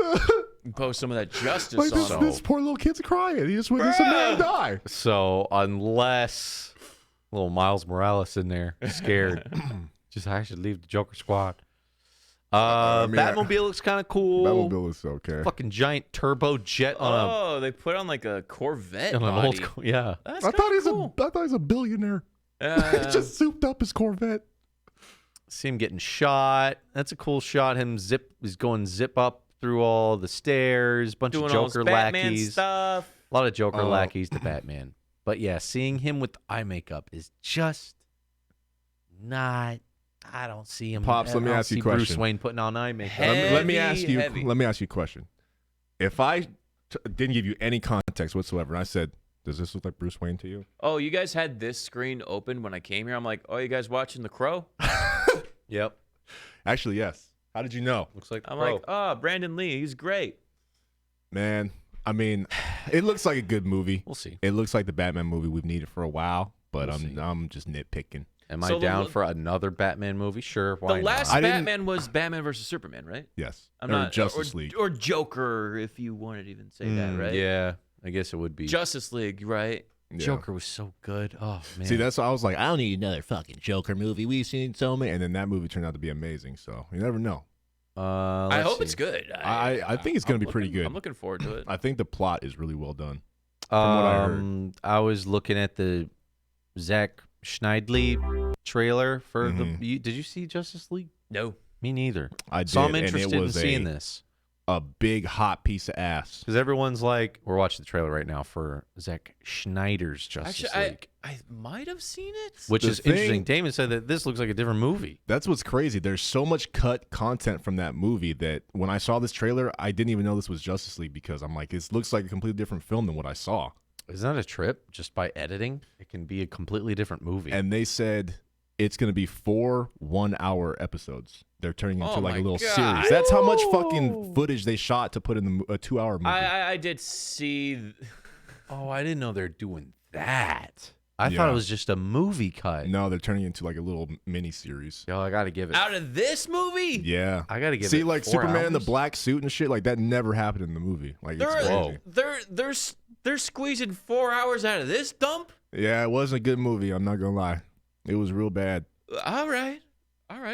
Post some of that justice Like on this poor little kid's crying. He just witnessed a man die. So unless little Miles Morales in there, scared, just I should leave the Joker squad. Batmobile looks kind of cool. Batmobile is okay. Fucking giant turbo jet on they put on like a Corvette an body. old, yeah. That's I thought kinda cool. he's a billionaire. He just souped up his Corvette. See him getting shot. That's a cool shot. He's going zip up through all the stairs. Bunch Doing of all his Joker Batman lackeys. stuff. A lot of Joker lackeys to Batman. But yeah, seeing him with eye makeup is just not. I don't see him. Pops, let me ask you a Bruce question. Wayne putting on eye makeup. Let me ask you. Heavy. Let me ask you a question. If I didn't give you any context whatsoever, and I said, "Does this look like Bruce Wayne to you?" Oh, you guys had this screen open when I came here. I'm like, oh, you guys watching The Crow? Yep. Actually, yes. How did you know? Looks like I'm like, oh, Brandon Lee, he's great. Man, I mean, it looks like a good movie. We'll see. It looks like the Batman movie we've needed for a while, but We'll see. I'm just nitpicking. Am I So the- down for another Batman movie? Sure. Why The last not? I didn't- Batman was Batman versus Superman, right? Yes. I'm or not Justice or, League. or Joker, if you wanted to even say that, right? Yeah, I guess it would be. Justice League, right? Yeah. Joker was so good. Oh man. See, that's why I was like, I don't need another fucking Joker movie. We've seen so many, and then that movie turned out to be amazing. So you never know. I let's hope see. it's good. I think it's gonna be pretty good. I'm looking forward to it. I think the plot is really well done. From what I heard. I was looking at the Zack Schneidley trailer for the. Did you see Justice League? No. Me neither. I did, So I'm and it interested in was seeing this. a big hot piece of ass. Because everyone's like, we're watching the trailer right now for Zack Snyder's Justice League. I might have seen it. Which is interesting. Damon said that this looks like a different movie. That's what's crazy. There's so much cut content from that movie that when I saw this trailer, I didn't even know this was Justice League because I'm like, it looks like a completely different film than what I saw. Isn't that a trip? Just by editing, it can be a completely different movie. And they said it's going to be 4 one-hour episodes. They're turning into like a little series. That's how much fucking footage they shot to put in a 2-hour movie. I did see. Oh, I didn't know they're doing that. I thought it was just a movie cut. No, they're turning into like a little mini series. Yo, I got to give it. Out of this movie? Yeah. I got to give it. See, like 4 Superman in the hours? black suit and shit, like that never happened in the movie. Like, it's crazy. They're squeezing 4 hours out of this dump? Yeah, it wasn't a good movie. I'm not going to lie. It was real bad. All right.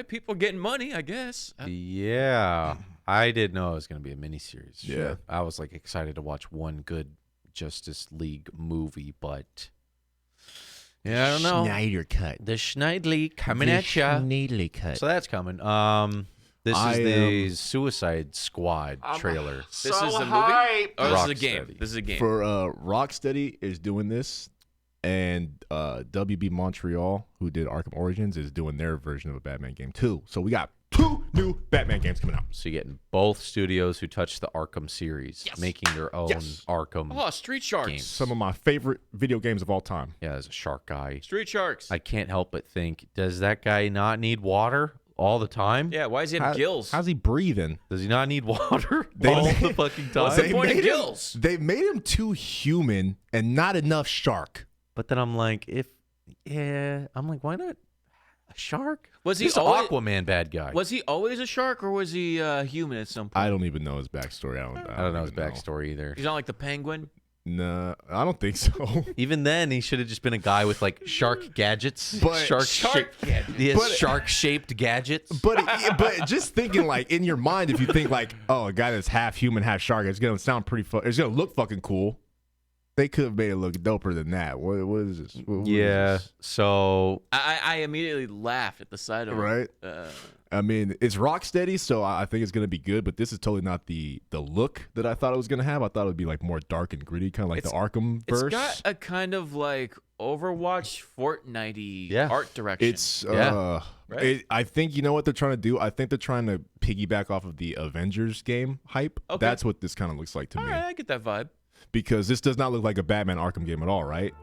People getting money, I guess. Yeah. I didn't know it was going to be a miniseries. Yeah. Shit. I was like excited to watch one good Justice League movie, but yeah, I don't know. Snyder cut. The Schneidley coming at ya. Schneidley cut. So that's coming. This is the Suicide Squad trailer. This is a movie? Oh, this is a game. Rocksteady. This is a game. For Rocksteady is doing this, and WB Montreal, who did Arkham Origins, is doing their version of a Batman game too. So we got 2 new Batman games coming out. So you're getting both studios who touched the Arkham series making their own Arkham Oh, Street Sharks. games. Some of my favorite video games of all time. Yeah, as a shark guy. Street Sharks. I can't help but think, does that guy not need water all the time? Yeah, why does he have gills? How's he breathing? Does he not need water They all made- the fucking time? What's the point of gills? They made him too human and not enough shark. But then I'm like, why not a shark? Was he He's an always- Aquaman bad guy? Was he always a shark, or was he human at some point? I don't even know his backstory. I don't know his even backstory either. He's not like the penguin? Nah, I don't think so. Even then, he should have just been a guy with like shark gadgets, But- shark-shaped gadgets. But just thinking like in your mind, if you think like, oh, a guy that's half human, half shark, it's gonna sound pretty. It's gonna look fucking cool. They could have made it look doper than that. What is this? What is this? So I immediately laughed at the sight of Right. it. I mean, it's Rocksteady, so I think it's gonna be good. But this is totally not the look that I thought it was gonna have. I thought it would be like more dark and gritty, kind of like the Arkham It's verse. got a kind of like Overwatch, Fortnite-y art direction. It's Right? I think you know what they're trying to do. I think they're trying to piggyback off of the Avengers game hype. Okay. That's what this kind of looks like to All me. right, I get that vibe. Because this does not look like a Batman Arkham game at all, right?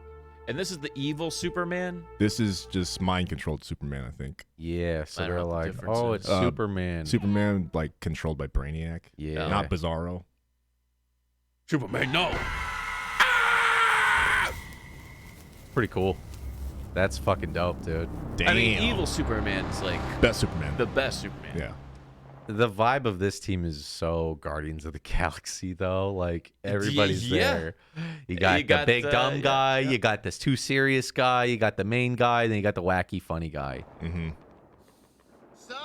And this is the evil Superman? This is just mind-controlled Superman, I think. yeah, so I don't they're know what the like, difference oh, is. it's Superman. Superman, like, controlled by Brainiac. Yeah. Not Bizarro. Superman, no. Pretty cool. That's fucking dope, dude. Damn. I mean, evil Superman's like Best Superman. the best Superman. Yeah. The vibe of this team is so Guardians of the Galaxy, though. Like everybody's Yeah. there. You got You the got big the- dumb yeah, guy. yeah. You got this too serious guy. You got the main guy. Then you got the wacky funny guy. Mm-hmm. So,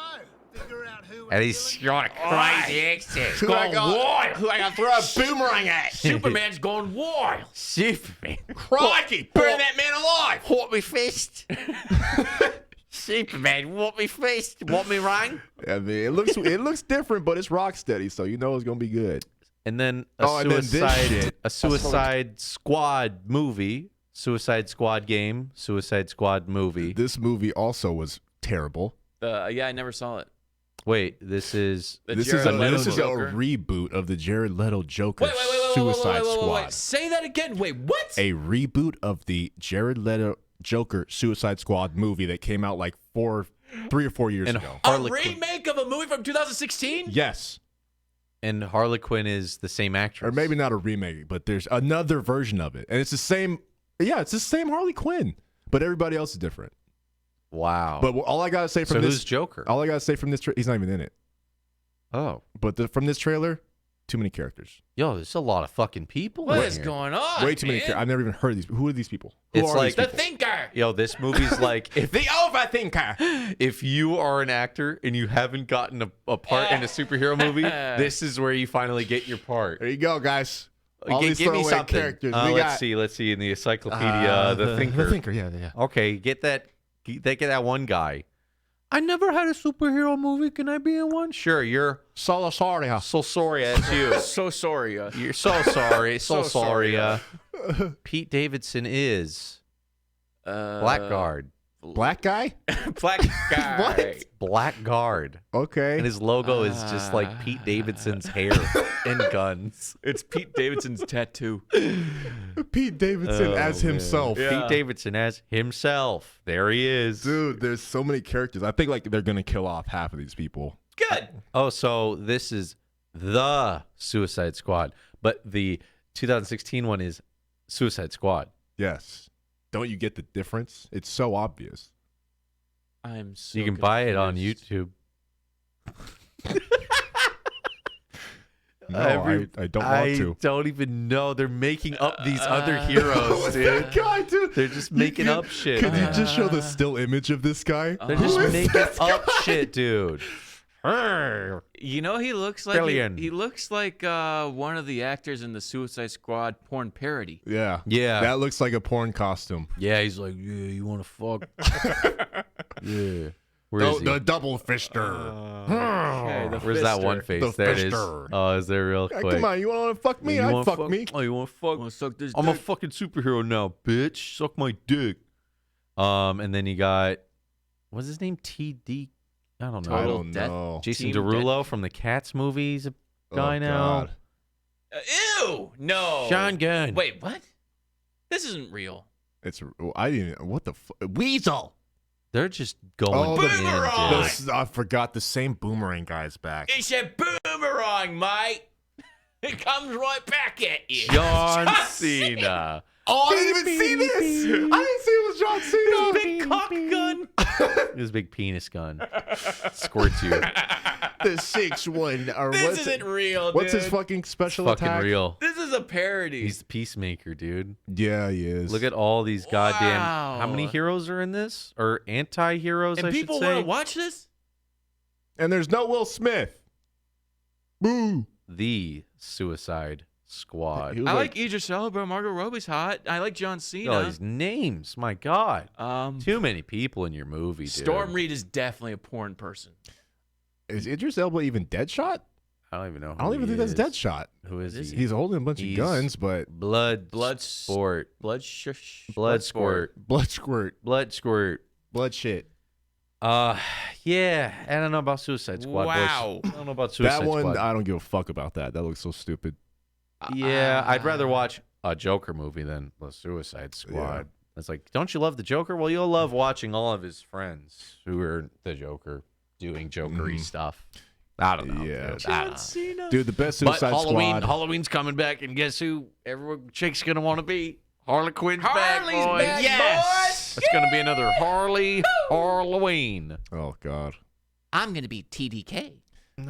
figure out who And he's got a crazy accent. Going wild. Who I got to throw a boomerang at? Superman's going wild. Superman. Crikey! Burn that man alive! What me fist? Superman, what me fist? What me ring? I mean, it looks different, but it's Rocksteady, so you know it's gonna be good. And then and then this shit. a Suicide Squad movie, Suicide Squad game, Suicide Squad movie. This movie also was terrible. Yeah, I never saw it. Wait, this is The This Jared Leto is a Joker. reboot of the Jared Leto Joker Wait, Suicide Squad. Say that again. Wait, what? A reboot of the Jared Leto Joker Suicide Squad movie that came out like 3 or 4 years And ago. A Harley Quinn. remake of a movie from 2016? Yes. And Harley Quinn is the same actress. Or maybe not a remake, but there's another version of it. And it's the same. Yeah, it's the same Harley Quinn, but everybody else is different. Wow. But all I got to say from so this who's Joker? all I got to say from this he's not even in it. Oh. But from this trailer, too many characters. Yo, there's a lot of fucking people What in is here. going on? Way too many characters. I've never even heard of these. Who are these people? Who It's are like- these The people? Thinker. Yo, this movie's like if The Overthinker. if you are an actor and you haven't gotten a part in a superhero movie, this is where you finally get your part. There you go, guys. All these Give me throwaway something. characters. Let's see in the encyclopedia, the Thinker. The Thinker, yeah. Okay, get that one guy. I never had a superhero movie. Can I be in one? Sure, you're So sorry. so sorry. That's you. So sorry. You're so sorry. So So sorry, sorry. Pete Davidson is Blackguard. Black guy? Black guy. What? Blackguard. Okay. And his logo is just like Pete Davidson's hair and guns. It's Pete Davidson's tattoo. Pete Davidson as himself. Yeah. Pete Davidson as himself. There he is. Dude, there's so many characters. I think like they're gonna kill off half of these people. Good. Oh, so this is the Suicide Squad, but the 2016 one is Suicide Squad. Yes. Don't you get the difference? It's so obvious. I'm so You can buy it on confused. YouTube. No, I don't want to. I don't even know. They're making up these other heroes, dude. God, dude. They're just making up shit. Could you just show the still image of this guy? They're just making up shit, dude. You know, he looks like Brilliant. he looks like one of the actors in the Suicide Squad porn parody. Yeah. Yeah. That looks like a porn costume. Yeah, he's like, yeah, you want to fuck? Yeah. Where is he? The double fister. Okay, the Where's that one fister. face? The There it is. fister. Oh, is there real Hey, quick? come on, you want to fuck me? You I'd wanna fuck me. Oh, you want to fuck? Wanna suck this I'm a dick? fucking superhero now, bitch. Suck my dick. And then you got, what's his name? TD. I don't know. I Total don't death. know. Jason Team Derulo from the Cats movies. A guy Oh, now. God. Ew! No. Sean Gunn. Wait, what? This isn't real. It's I didn't. What the Weasel? They're just going Oh, the- in, Boomerang! dude. I forgot the same boomerang guy's back. It's a boomerang, mate. It comes right back at you. John Cena. Oh, I didn't even see this. I didn't see it was John Cena. Big cock gun. His big penis gun squirts you. The 6-1 or This what's isn't real, dude. what's his fucking special Fucking attack? real. This is a parody. He's the peacemaker, dude. Yeah, he is. Look at all these goddamn. Wow. How many heroes are in this? Or anti-heroes, and I should people say. want to watch this? and there's no Will Smith. Boo. The Suicide Squad. He was I like Idris Elba. Margot Robbie's hot. I like John All Cena. these names, my God. Um, Too many people in your movie, dude. Storm Reed is definitely a porn person. Is Idris Elba even Deadshot? I don't even know. I don't even think that's Deadshot. Who is he? He's holding a bunch He's- of guns, but Blood Blood Sport. Blood shush. Blood Squirt. blood squirt, Blood Squirt. blood shit. Yeah. I don't know about Suicide Squad. boys. Wow. I don't know about Suicide That one, Squad. I don't give a fuck about that. That looks so stupid. Yeah, I'd rather watch a Joker movie than the Suicide Squad. Yeah. It's like, don't you love the Joker? Well, you'll love watching all of his friends who are the Joker doing Jokery stuff. I don't know. Yeah. dude. I don't know. Cena. Dude, the best But Suicide Squad. Halloween's coming back, and guess who? Everyone chick's gonna want to be Harley Quinn's Harley's back, boys. back, Yes, it's gonna be another Harley Halloween. Oh God. I'm going to be TDK.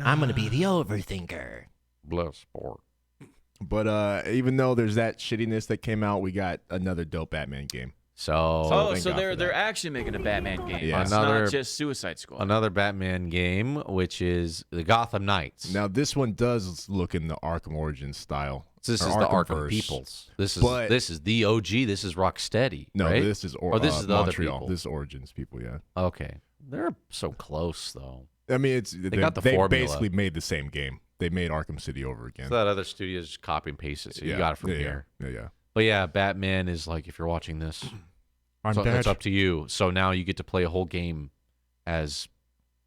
I'm going to be the overthinker. Bless sport. But even though there's that shittiness that came out, we got another dope Batman game. So Oh, thank so God for they're that. actually making a Batman game. Yeah. It's Another- not just Suicide Squad. another Batman game, which is the Gotham Knights. Now this one does look in the Arkham Origins style. This or is the Arkham Arkhamverse. Peoples. This But- is the OG. This is Rocksteady. No, right? this is Or this is the other Montreal. people. This is Origins people. Yeah. Okay, they're so close though. I mean, they got the formula. basically made the same game. They made Arkham City over again. So that other studio just copy and paste it. So you got it from yeah, here. Yeah. But yeah, Batman is like, if you're watching this, I'm so dead. it's up to you. So now you get to play a whole game as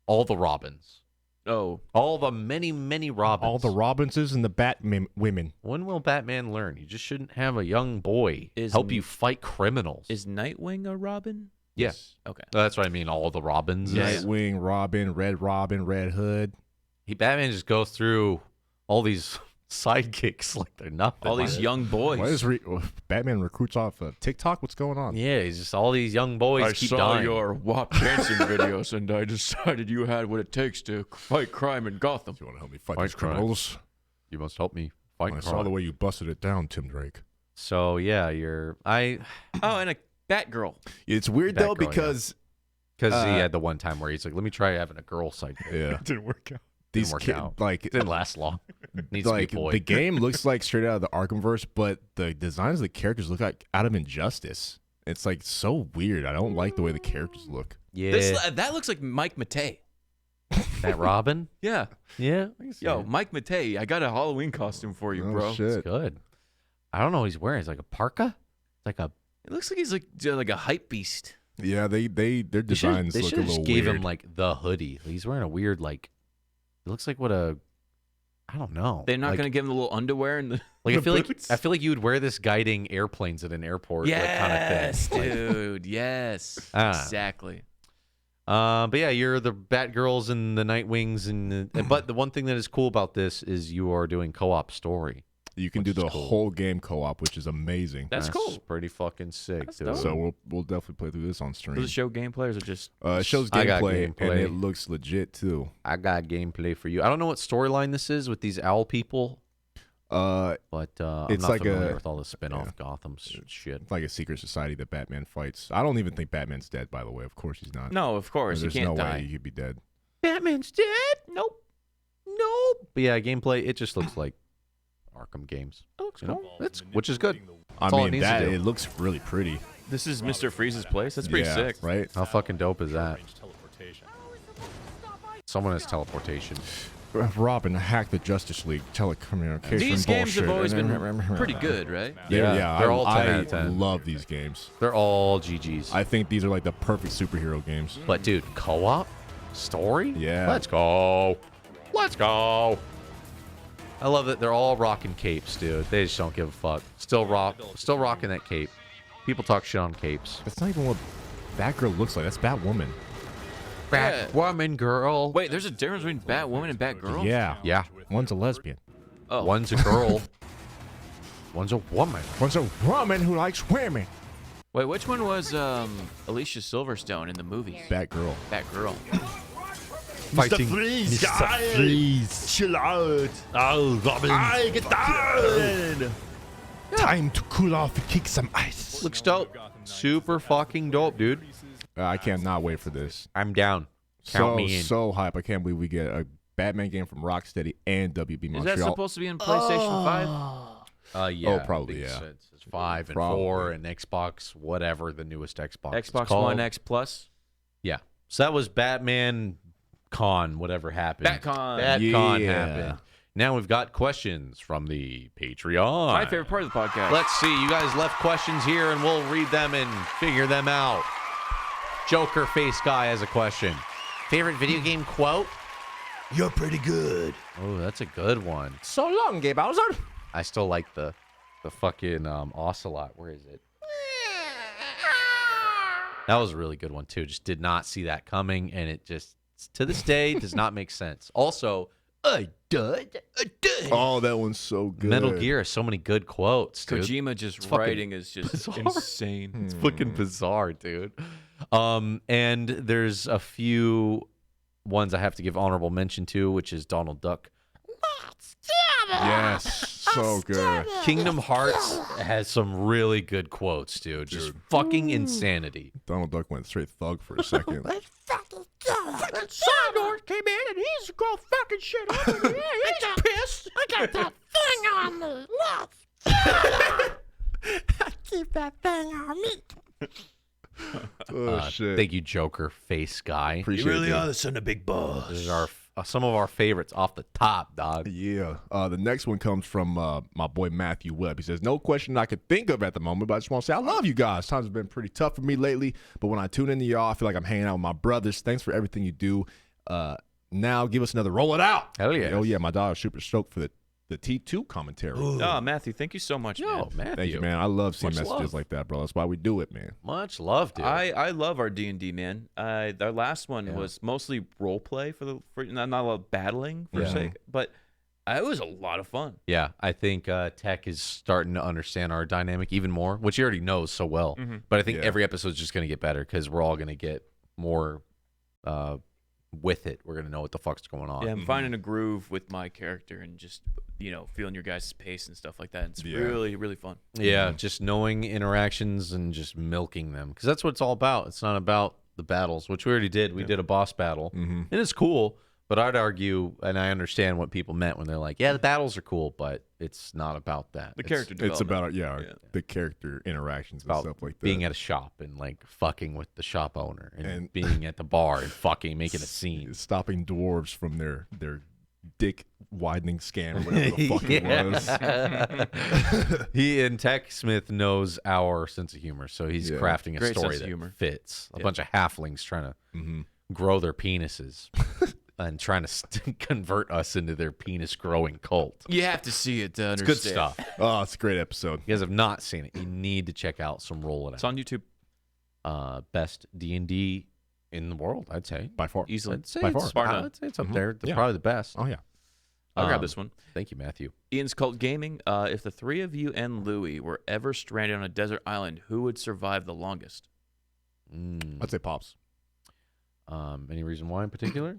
all the Robins, Oh, all the many Robins. All the Robinses and the women. When will Batman learn? You just shouldn't have a young boy Is- help you fight criminals. is Nightwing a Robin? Yes. Okay. That's what I mean. All the Robins. Yeah. Nightwing, Robin, Red Hood. Batman just goes through all these sidekicks like they're nothing. All these young boys. Why is Batman recruits off TikTok? What's going on? Yeah, he's just all these young boys keep dying. WAP dancing videos, and I decided you had what it takes to fight crime in Gotham. Do you want to help me fight Fight these crime. criminals? You must help me fight I crime. saw the way you busted it down, Tim Drake. So yeah, Oh, and a Batgirl. It's weird though Batgirl, yeah. because because he had the one time where he's like, "Let me try having a girl sidekick." yeah, Didn't work out. these work kids out. like It didn't last long. Needs like to be a boy. the game looks like straight out of the Arkhamverse, but the designs of the characters look like out of Injustice. It's like so weird. I don't like the way the characters look. Yeah. That looks like Mike Matei. That Robin? Yeah. Yeah. Yo, Mike Matei, I got a Halloween costume for you, bro. Shit. It's good. I don't know what he's wearing. It's like a parka? It's like a... It looks like he's like a hype beast. Yeah, their designs They look a should have little just gave weird. him like the hoodie. He's wearing a weird like... It looks like what a... I don't know. They're not like, going to give him the little underwear and the Like the I feel like you would wear this guiding airplanes at an airport. Like, kind of thing. Like, dude. Yes. Ah. Exactly. but yeah, you're the Batgirls and the Nightwings, but the one thing that is cool about this is you are doing co-op story. You can do the whole game co-op, which is amazing. That's cool. Pretty fucking sick, That's dude. dope. So we'll definitely play through this on stream. Does it show gameplay or is it just... It shows I got gameplay, and gameplay. it looks legit too. I got gameplay for you. I don't know what storyline this is with these owl people, but I'm It's not like familiar a- with all the spin-off Gotham shit. It's like a secret society that Batman fights. I don't even think Batman's dead, by the way. Of course he's not. No, of course. He There's can't no die. way he could be dead. Batman's dead? Nope. But yeah, gameplay, it just looks like Arkham games. It looks cool. Which is good. I That's all it mean, needs to do. it looks really pretty. This is Mr. Freeze's place? That's pretty Yeah, sick. right? How fucking dope is that? Someone has teleportation. Robin hacked the Justice League telecommunication These games have bullshit. always been pretty good, right? Yeah, they're all 10 I out of 10. love these games. They're all GGs. I think these are like the perfect superhero games. But dude, co-op story? Yeah. Let's go. Let's go. I love that they're all rocking capes, dude. They just don't give a fuck. Still rocking that cape. People talk shit on capes. That's not even what Batgirl looks like. That's Batwoman. Batwoman girl. Wait, there's a difference between Batwoman and Batgirl? Yeah. One's a lesbian. Oh. One's a girl. One's a woman. One's a woman who likes women. Wait, which one was Alicia Silverstone in the movie? Batgirl. Batgirl. Fighting. Mr. Freeze, chill out. Oh, Robin. I get down. Time to cool off and kick some ice. Looks dope. Super fucking dope, dude. I cannot wait for this. I'm down. Count me in. So hype. I can't believe we get a Batman game from Rocksteady and WB Is Montreal. that supposed to be in PlayStation 5? Yeah. Oh, probably, makes yeah. sense. It's 5 and Probably. 4 and Xbox, whatever the newest Xbox. is Xbox called. One X Plus? Yeah. So that was Batman Con, whatever happened. Batcon. Batcon Yeah. happened. Now we've got questions from the Patreon. My favorite part of the podcast. Let's see. You guys left questions here, and we'll read them and figure them out. Joker Face Guy has a question. Favorite video game quote? You're pretty good. Oh, that's a good one. So long, Gay Bowser. I still like the fucking Ocelot. Where is it? That was a really good one, too. Just did not see that coming, and it just, to this day, does not make sense. Also, a dud. Oh, that one's so good. Metal Gear has so many good quotes, dude. Kojima just fucking writing is just bizarre. insane. It's fucking bizarre, dude. And there's a few ones I have to give honorable mention to, which is Donald Duck. Yes, so good. Kingdom Hearts has some really good quotes, dude. Just fucking insanity. Donald Duck went straight thug for a second. Sandor came in and he's gonna fucking shit up. He's pissed. I got that thing on me. Look. I keep that thing on me. Oh, shit. Thank you, Joker Face Guy. Appreciate it. the son of Big Boss. This is our some of our favorites off the top, dog. Yeah. The next one comes from my boy Matthew Webb. He says, no question I could think of at the moment, but I just want to say I love you guys. Times have been pretty tough for me lately, but when I tune into y'all, I feel like I'm hanging out with my brothers. Thanks for everything you do. Now give us another roll it out. Hell yeah. Oh, yeah. My dog is super stoked for the T2 commentary. Oh, Matthew, thank you so much, man. Yo, Matthew. Thank you, man. I love seeing Much messages love. like that, bro. That's why we do it, man. Much love, dude. I love our D&D, man. Our last one was mostly role play for not a lot of battling for sake, but it was a lot of fun. Yeah, I think Tech is starting to understand our dynamic even more, which he already knows so well. But I think every episode is just going to get better because we're all going to get more with it. We're going to know what the fuck's going on. Yeah, I'm finding a groove with my character and just, feeling your guys' pace and stuff like that. It's really, really fun. Yeah, just knowing interactions and just milking them because that's what it's all about. It's not about the battles, which we already did. We did a boss battle, and it's cool, But I'd argue, and I understand what people meant when they're like, yeah, the battles are cool, but it's not about that. The character development. It's about the character interactions and about stuff like that. being at a shop and like fucking with the shop owner and being at the bar and fucking making a scene. Stopping dwarves from their dick widening scan or whatever the fuck it was. He and Tech Smith knows our sense of humor, so he's crafting a Great story sense of that humor. fits. A bunch of halflings trying to grow their penises and trying to convert us into their penis growing cult. You have to see it to understand. Good stuff. Oh, it's a great episode. You guys have not seen it. You need to check out some Roll It It's Out. on YouTube. Best D&D in the world, I'd say. By far. Easily. I'd say By it's, far. I'd say it's up there. It's probably the best. Oh, yeah. I'll grab this one. Thank you, Matthew. Ian's Cult Gaming. If the three of you and Louie were ever stranded on a desert island, who would survive the longest? I'd say Pops. Any reason why in particular?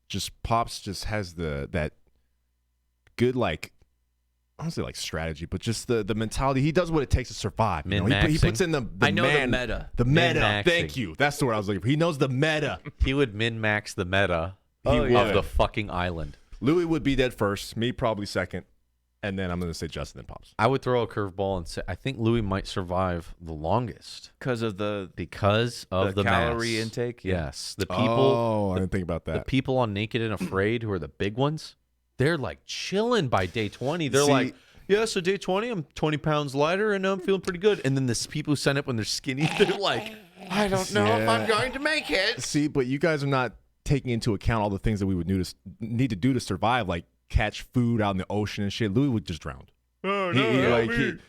Just Pops just has that good, like, I don't say like strategy, but just the mentality. He does what it takes to survive. You know? He puts in the I know man, the meta. The meta. Min-maxing. Thank you. That's the word I was looking for. He knows the meta. He would min-max the meta would. of the fucking island. Louis would be dead first. Me probably second. And then I'm going to say Justin and Pops. I would throw a curveball and say I think Louis might survive the longest Because of the mass. calorie intake? Yeah. Yes. The people Oh, I didn't think about the that. people on Naked and Afraid who are the big ones, they're like chilling by day 20. They're See- like, yeah, so day 20, I'm 20 pounds lighter and I'm feeling pretty good. And then the people who sign up when they're skinny, they're like, I don't know if I'm going to make it. See, but you guys are not taking into account all the things that we would need to do to survive, like catch food out in the ocean and shit. Louis would just drown. Oh, no,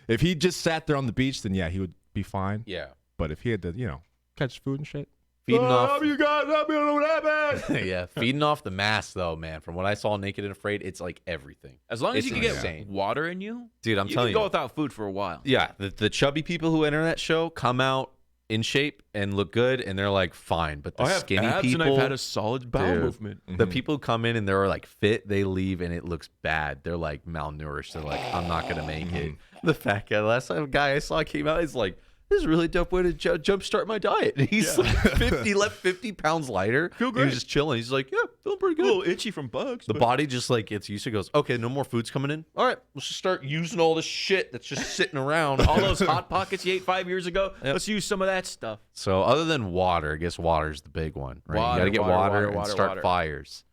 if he just sat there on the beach, then yeah, he would be fine. Yeah. But if he had to, catch food and shit. Feeding off. Help you guys, help me, I don't know what happened. Yeah, feeding off the mass though, man. From what I saw Naked and Afraid, it's like everything. As long as It's you can insane. get water in you, Dude, I'm you telling can go you. without food for a while. Yeah, the chubby people who enter that show come out in shape and look good, and they're like fine. But the skinny people, and I've had a solid bowel dude, movement. the people who come in and they're like fit, they leave and it looks bad. They're like malnourished. They're like, I'm not gonna make it. The fat guy, last time guy I saw came out, he's like, this is a really dope way to jumpstart my diet. And he's like 50 pounds lighter. Feel He great. was just chilling. He's like, yeah, feeling pretty A good. little itchy from bugs. The body just like gets used to it, goes, okay, no more food's coming in. All right, let's just start using all this shit that's just sitting around. all those Hot Pockets you ate 5 years ago, let's use some of that stuff. So other than water, I guess water's the big one, right? Water, You got to get water, and water, start water. fires.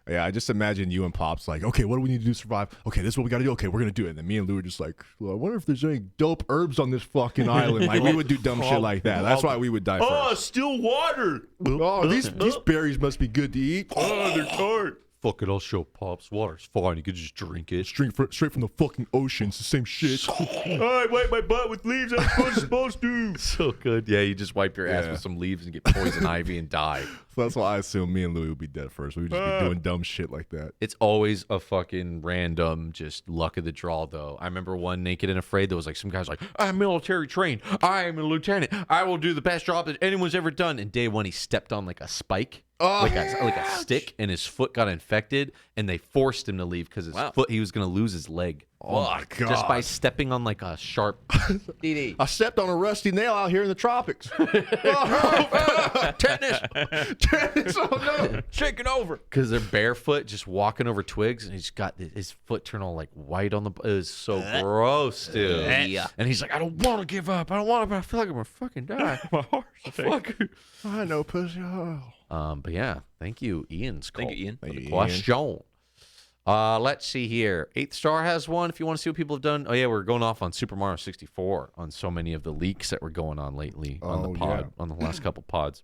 Yeah, I just imagine you and Pops like, okay, what do we need to do to survive? Okay, this is what we got to do. Okay, we're going to do it. And then me and Lou are just like, well, I wonder if there's any dope herbs on this fucking island. Like, we would do dumb shit like that. That's why we would die first. still water. Oh, these berries must be good to eat. Oh, they're tart. Fuck it, I'll show Pops. Water's fine. You could just drink it. Straight from the fucking ocean. It's the same shit. I wipe my butt with leaves. I'm supposed to. So good. Yeah, you just wipe your ass Yeah. with some leaves and get poison ivy and die. So that's why I assume me and Louis would be dead first. We would just be doing dumb shit like that. It's always a fucking random, just luck of the draw, though. I remember one Naked and Afraid. There was like some guys like, I'm military trained. I am a lieutenant. I will do the best job that anyone's ever done. And day one, he stepped on like a spike, like a stick, and his foot got infected. And they forced him to leave because his foot, he was going to lose his leg. Oh my God. Just by stepping on like a sharp. I stepped on a rusty nail out here in the tropics. Tetanus. Tetanus, oh no. Shake it over. Because they're barefoot, just walking over twigs, and he's got his foot turned all like white on the. It was so gross, dude. Yeah. And he's like, I don't want to give up. I don't want to, but I feel like I'm gonna fucking die. My heart. Fuck. I know, pussy. Oh. But yeah, thank you, Ian's call. Thank you, Ian. For Thank the you, question. Let's see here. 8th Star has one. If you want to see what people have done. Oh yeah, we're going off on Super Mario 64 on so many of the leaks that were going on lately on the pod, on the last couple pods.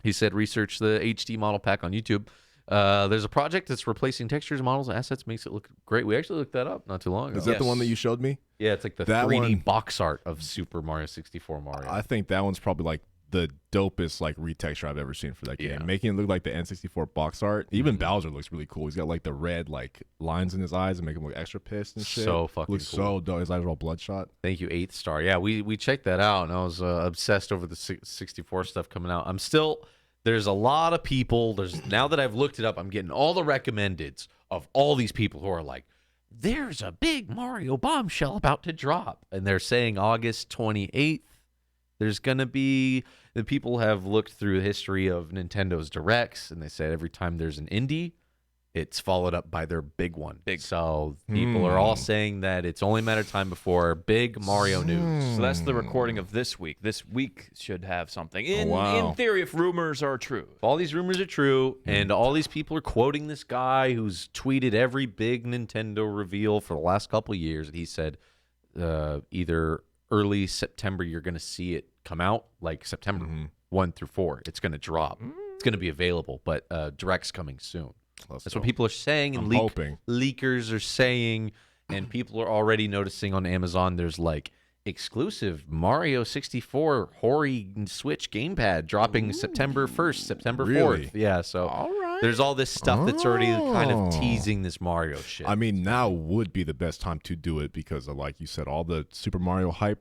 He said research the HD model pack on YouTube. There's a project that's replacing textures, models, and assets, makes it look great. We actually looked that up not too long ago. Is that the one that you showed me? Yeah, it's like the That 3D one- box art of Super Mario 64 Mario. I think that one's probably like the dopest like retexture I've ever seen for that game. Yeah. Making it look like the N64 box art. Even Bowser looks really cool. He's got like the red like lines in his eyes and make him look extra pissed and shit. So fucking looks cool. so dope. His eyes are all bloodshot. Thank you, 8th Star. Yeah, we checked that out, and I was obsessed over the 64 stuff coming out. I'm still, there's a lot of people, now that I've looked it up, I'm getting all the recommendeds of all these people who are like, there's a big Mario bombshell about to drop. And they're saying August 28th. There's going to be, the people have looked through the history of Nintendo's Directs, and they said every time there's an indie, it's followed up by their big one. So people are all saying that it's only a matter of time before big Mario news. So that's the recording of this week. This week should have something. In theory, if rumors are true. If all these rumors are true, and all these people are quoting this guy who's tweeted every big Nintendo reveal for the last couple of years, and he said either early September you're going to see it come out, like September 1 through 4. It's going to drop. It's going to be available, but Direct's coming soon. That's what people are saying, and leakers are saying, and people are already noticing on Amazon there's like exclusive Mario 64 Hori Switch gamepad dropping September 1st, September 4th. Yeah, so there's all this stuff that's already kind of teasing this Mario shit. I mean, now would be the best time to do it because of, like you said, all the Super Mario hype.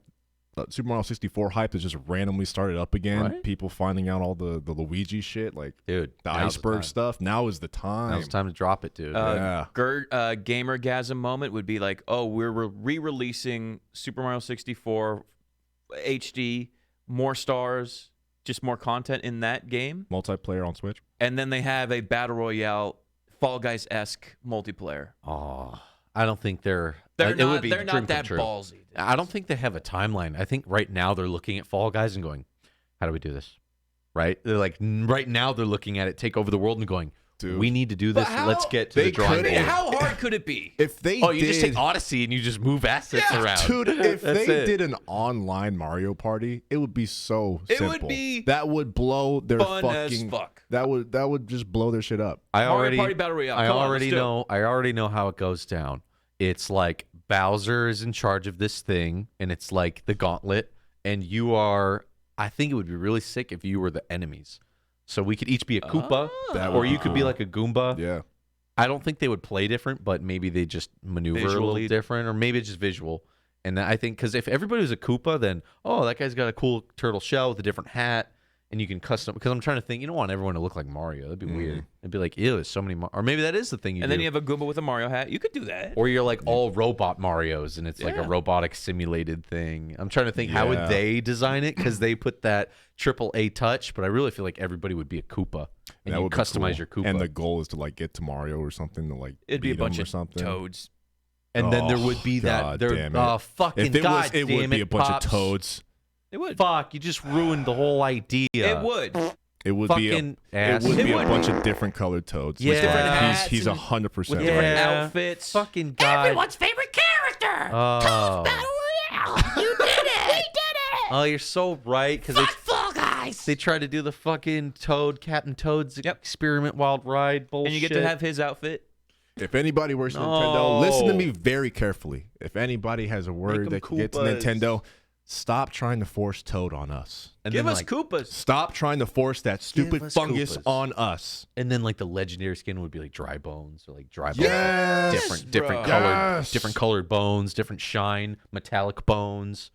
Super Mario 64 hype has just randomly started up again. Right? People finding out all the Luigi shit, like dude, the iceberg stuff. Now is the time. Now's the time to drop it, dude. Gamergasm moment would be like, oh, we're re-releasing Super Mario 64 HD, more stars, just more content in that game. Multiplayer on Switch. And then they have a Battle Royale, Fall Guys-esque multiplayer. Oh, I don't think they're not that true. ballsy. I don't think they have a timeline. I think right now they're looking at Fall Guys and going, how do we do this? Right? They're like, right now they're looking at it, take over the world and going, dude, we need to do this. Let's get to the drawing board. How hard could it be? If they you just take Odyssey and you just move assets around. Dude, if they did an online Mario Party, it would be so simple. It would be that would blow their fun fucking as fuck. That would just blow their shit up. Mario Party Battle Royale. I already know how it goes down. It's like Bowser is in charge of this thing, and it's like the gauntlet, and you are. I think it would be really sick if you were the enemies. So we could each be a Koopa, or you could be like a Goomba. Yeah. I don't think they would play different, but maybe they just maneuver a little different, or maybe it's just visual. And I think because if everybody was a Koopa, then that guy's got a cool turtle shell with a different hat, and you can custom. Because I'm trying to think, you don't want everyone to look like Mario. That'd be weird. It'd be like, ew, there's so many. Or maybe that is the thing you do. And then you have a Goomba with a Mario hat. You could do that. Or you're like all robot Marios, and it's like a robotic simulated thing. I'm trying to think, how would they design it? Because they put that AAA touch, but I really feel like everybody would be a Koopa, and you customize your Koopa. And the goal is to like get to Mario or something to like. It'd be a bunch or of something. Toads. And then there would be God that. Damn it. Fucking God damn it! It would be a bunch Pops. of Toads. It would. Fuck! You just ruined the whole idea. It would. It would Fucking be a bunch of different colored Toads. Yeah. With different hats. He's 100% With different outfits. Fucking God. Everyone's favorite character. Oh. Battle Royale. You did it. We did it. Oh, you're so right. Because Fuck Fall Guys. they tried to do the fucking Captain Toad's Experiment Wild Ride bullshit. And you get to have his outfit. If anybody works at Nintendo, listen to me very carefully. If anybody has a word that can get to Nintendo, stop trying to force Toad on us. And Give then, us Koopas. Stop trying to force that stupid us fungus Koopas. on us. And then like the legendary skin would be like dry bones, or like dry bones, Yes, different colored bones, different shine, metallic bones.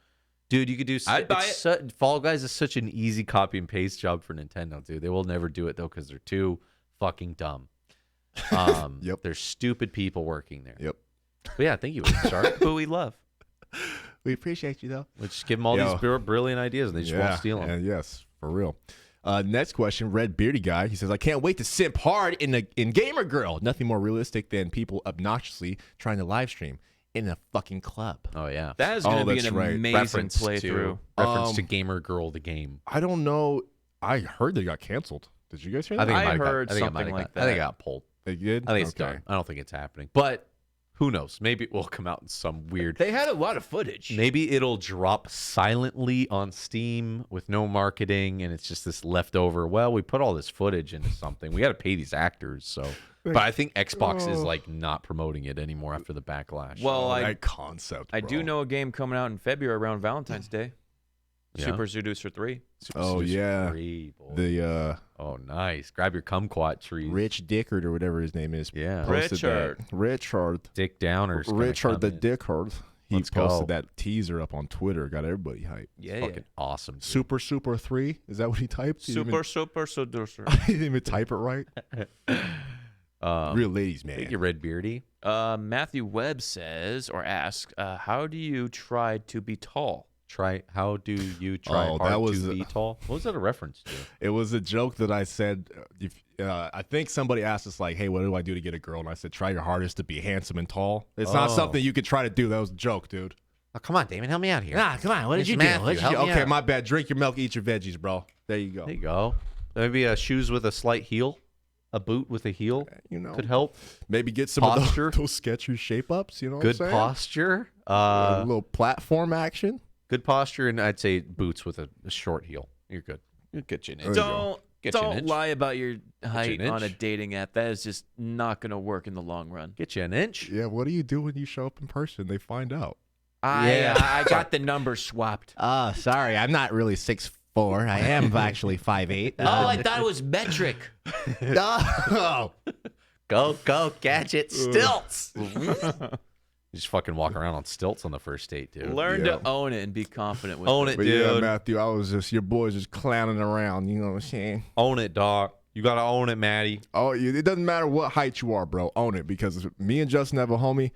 Dude, you could do. I'd buy it. Fall Guys is such an easy copy and paste job for Nintendo, dude. They will never do it though because they're too fucking dumb. Yep. There's stupid people working there. Yep. But yeah, thank you, Shark, who we love. We appreciate you, though. We just give them all these brilliant ideas, and they just won't steal them. And yes, for real. Next question, Red Beardy Guy. He says, I can't wait to simp hard in Gamer Girl. Nothing more realistic than people obnoxiously trying to live stream in a fucking club. Oh, yeah. That is going to be an amazing Reference playthrough. To Gamer Girl, the game. I don't know. I heard they got canceled. Did you guys hear that? I heard something like that. I think it got pulled. They did? I think it's done. I don't think it's happening. But who knows? Maybe it will come out in some weird... They had a lot of footage. Maybe it'll drop silently on Steam with no marketing, and it's just this leftover, well, we put all this footage into something. We got to pay these actors, so... But I think Xbox is like not promoting it anymore after the backlash. Well, that concept, I do know a game coming out in February around Valentine's Day. Yeah. Super Seducer 3. Oh, yeah. 3, Oh, nice. Grab your kumquat trees. Rich Dickard or whatever his name is. Yeah. Richard. Dick Downers. Richard the Dickard. He Let's posted go. that teaser up on Twitter. Got everybody hyped. Yeah. Fucking awesome. Dude. Super 3? Is that what he typed? Super Seducer. He didn't even type it right. Real ladies, man. Thank you, Red Beardy. Matthew Webb says or asks, how do you try to be tall? How do you try Oh, hard that was to be tall? What was that a reference to? It was a joke that I said. I think somebody asked us like, "Hey, what do I do to get a girl?" And I said, "Try your hardest to be handsome and tall." It's not something you could try to do. That was a joke, dude. Oh, come on, Damon, help me out here. Ah, come on. What did you do? Matthew, What did you help do? me Okay, out. my bad. Drink your milk, eat your veggies, bro. There you go. There you go. Maybe shoes with a slight heel, a boot with a heel. You know, Could help. maybe get some Posture. of those Skechers shape ups. You know, Good what I'm saying? posture. A little platform action. Good posture, and I'd say boots with a short heel. You're good. You'll get you an inch. Don't lie about your height an on a inch. dating app. That is just not going to work in the long run. Get you an inch. Yeah, what do you do when you show up in person? They find out. I got the number swapped. Sorry. I'm not really 6'4". I am actually 5'8". I thought it was metric. Oh. Go, gadget stilts. You just fucking walk around on stilts on the first date, dude. Learn to own it and be confident with Own it. it, But dude. yeah, Matthew, I was just your boys just clowning around. You know what I'm saying? Own it, dog. You gotta own it, Maddie. Oh, it doesn't matter what height you are, bro. Own it, because me and Justin have a homie.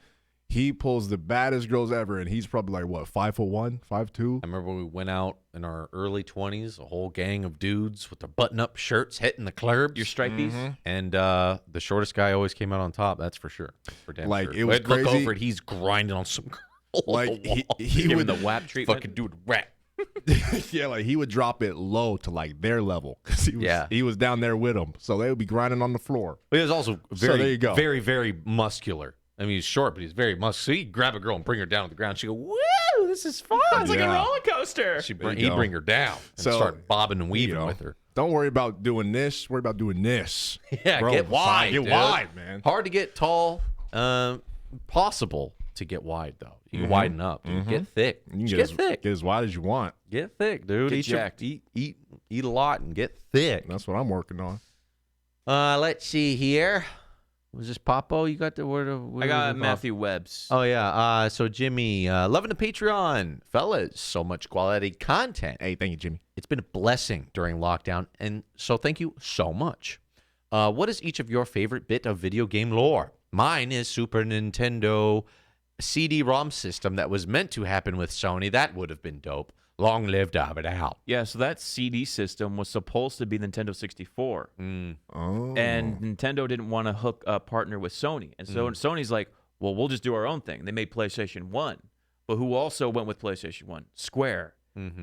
He pulls the baddest girls ever, and he's probably like what, 5'1", 5'2". I remember when we went out in our early 20s, a whole gang of dudes with their button-up shirts hitting the clubs. Your stripies? And the shortest guy always came out on top. That's for sure. For damn Like, sure. it was I'd look crazy. over and he's grinding on some girl. Like, on the wall. he Giving would the WAP treatment? fucking do it rap. yeah, like he would drop it low to like their level because he was down there with them, so they would be grinding on the floor. But he was also very, there you go. very, very muscular. I mean, he's short, but he's very muscular. So he'd grab a girl and bring her down to the ground. She'd go, woo, this is fun. It's like a roller coaster. He'd There you he'd go. bring her down and So, start bobbing and weaving You know, with her. Don't worry about doing this. Worry about doing this. Yeah, Bro, get wide. Get dude. wide, man. Hard to get tall. Possible to get wide, though. You can widen up. Dude. Get thick. You can Just get thick. Get as wide as you want. Get thick, dude. Get jacked. Eat a lot and get thick. That's what I'm working on. Let's see here. Was this Papo? You got the word of? I got Matthew Webb's. Oh yeah. So Jimmy, loving the Patreon, fellas. So much quality content. Hey, thank you, Jimmy. It's been a blessing during lockdown, and so thank you so much. What is each of your favorite bit of video game lore? Mine is Super Nintendo CD-ROM system that was meant to happen with Sony. That would have been dope. Long live David out. Yeah, so that CD system was supposed to be Nintendo 64. Oh. And Nintendo didn't want to hook a partner with Sony. And so Sony's like, well, we'll just do our own thing. They made PlayStation 1. But who also went with PlayStation 1? Square.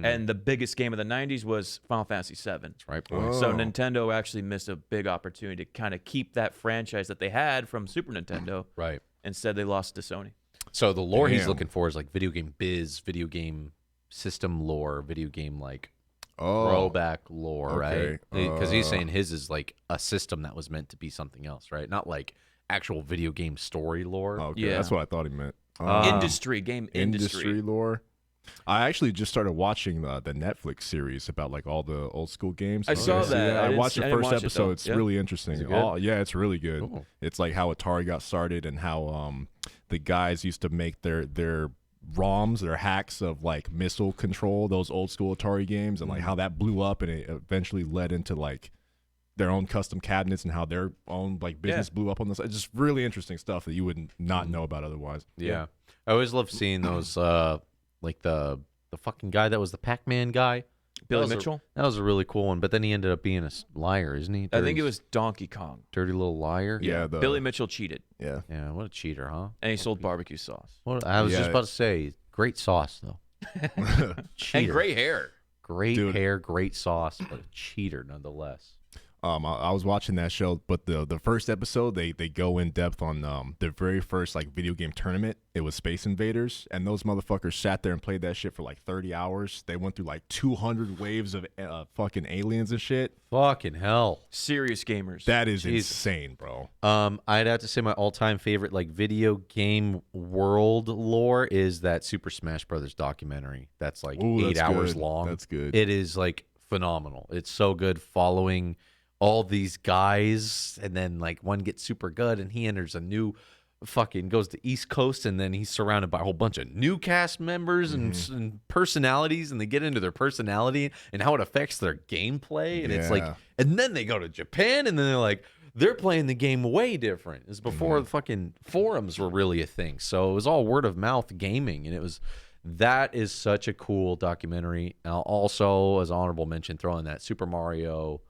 And the biggest game of the 90s was Final Fantasy 7. That's right, boys. So Nintendo actually missed a big opportunity to kind of keep that franchise that they had from Super Nintendo. Right. Instead, they lost to Sony. So the lore he's Damn. looking for is like video game biz, video game system lore, video game like Oh. throwback lore, Okay. right? Because he's saying his is like a system that was meant to be something else, right? Not like actual video game story lore. Okay, Yeah. that's what I thought he meant. Industry, game industry. lore. I actually just started watching the Netflix series about like all the old school games. I saw So, that. yeah, I I didn't watched see- the I didn't first watch it, episode. though. It's Yeah. really interesting. Is it good? Oh, yeah, it's really good. Cool. It's like how Atari got started and how the guys used to make their ROMs, their hacks of like missile control, those old school Atari games, and like how that blew up and it eventually led into like their own custom cabinets and how their own like business blew up on this. It's just really interesting stuff that you would not know about otherwise. Yeah. I always love seeing those, like the fucking guy that was the Pac-Man guy. Billy That was Mitchell? That was a really cool one, but then he ended up being a liar, isn't he? I think it was Donkey Kong. Dirty little liar. Yeah, Billy Mitchell cheated, Yeah. Yeah, what a cheater, huh? and he sold barbecue sauce. What, I was Yeah. just about to say, great sauce, though. Cheater. And gray hair. Great Dude. hair, great sauce, but a cheater nonetheless. I was watching that show, but the first episode they go in depth on the very first like video game tournament. It was Space Invaders, and those motherfuckers sat there and played that shit for like 30 hours. They went through like 200 waves of fucking aliens and shit. Fucking hell. Serious gamers. That is Jesus. insane, bro. I'd have to say my all-time favorite like video game world lore is that Super Smash Brothers documentary. That's like Ooh, 8 that's hours good. long. That's good. It is like phenomenal. It's so good following all these guys, and then like one gets super good and he enters a new fucking goes to East Coast, and then he's surrounded by a whole bunch of new cast members and personalities, and they get into their personality and how it affects their gameplay, and it's like, Yeah. and then they go to Japan, and then they're like, they're playing the game way different. It's before the fucking forums were really a thing, so it was all word of mouth gaming, and it was That is such a cool documentary. And I'll also, as an honorable mention, throw in that Super Mario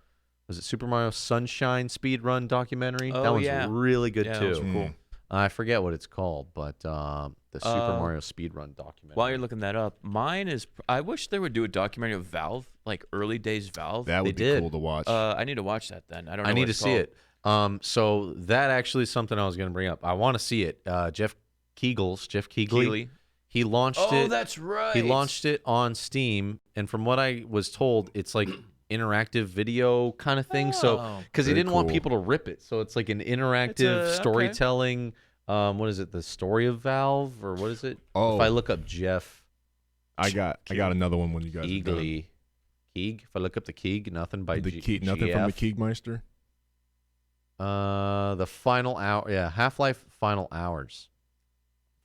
Sunshine speedrun documentary? Oh, that one's yeah. really good Yeah, too. that was cool. I forget what it's called, but the Super Mario speedrun documentary. While you're looking that up, mine is. I wish they would do a documentary of Valve, like early days Valve. That would be cool to watch. I need to watch that then. I don't know. I need what to it's see called. it. So that actually is something I was going to bring up. I want to see it. Jeff Keighley. He launched it. Oh, that's right. He launched it on Steam, and from what I was told, it's like interactive video kind of thing. So because he Very didn't want cool. people to rip it, so it's like an interactive okay. storytelling. What is it? The story of Valve, or what is it? Oh. If I look up Jeff I got another one when you guys are done. Keighley. Keeg. If I look up the Keeg, nothing by Nothing from the Keegmeister. The final hour. Yeah, Half-Life Final Hours.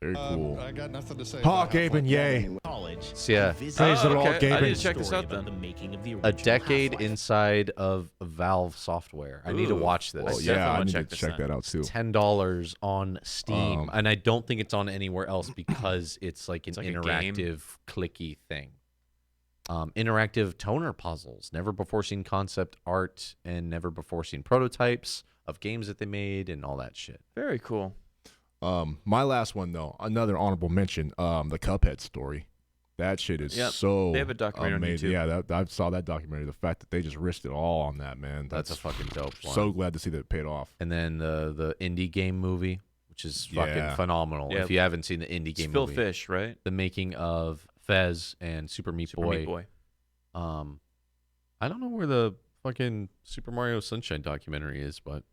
Very cool. I got nothing to say. Ha, about Gaben, yay. Knowledge. So, yeah. Praise the Lord, okay. I Gaben. need to check this out Story about then. the making of the A original decade Half-Life. inside of Valve software. I need to Ooh. watch this. Oh, definitely yeah, I wanna need check to this check out. that out too. $10 on Steam, Um, and I don't think it's on anywhere else because it's like an like a game? interactive, clicky thing. Interactive toner puzzles, never before seen concept art, and never before seen prototypes of games that they made, and all that shit. Very cool. My last one though, another honorable mention. The Cuphead story. That shit is Yep, so they have a documentary on amazing. YouTube. Yeah, I saw that documentary. The fact that they just risked it all on that, man. That's a fucking dope one. So glad to see that it paid off. And then the indie game movie, which is fucking Yeah. phenomenal. Yeah. If you haven't seen the indie It's game Phil movie, Fish, right? the making of Fez and Super Meat Super Boy. Meat Boy. I don't know where the fucking Super Mario Sunshine documentary is, but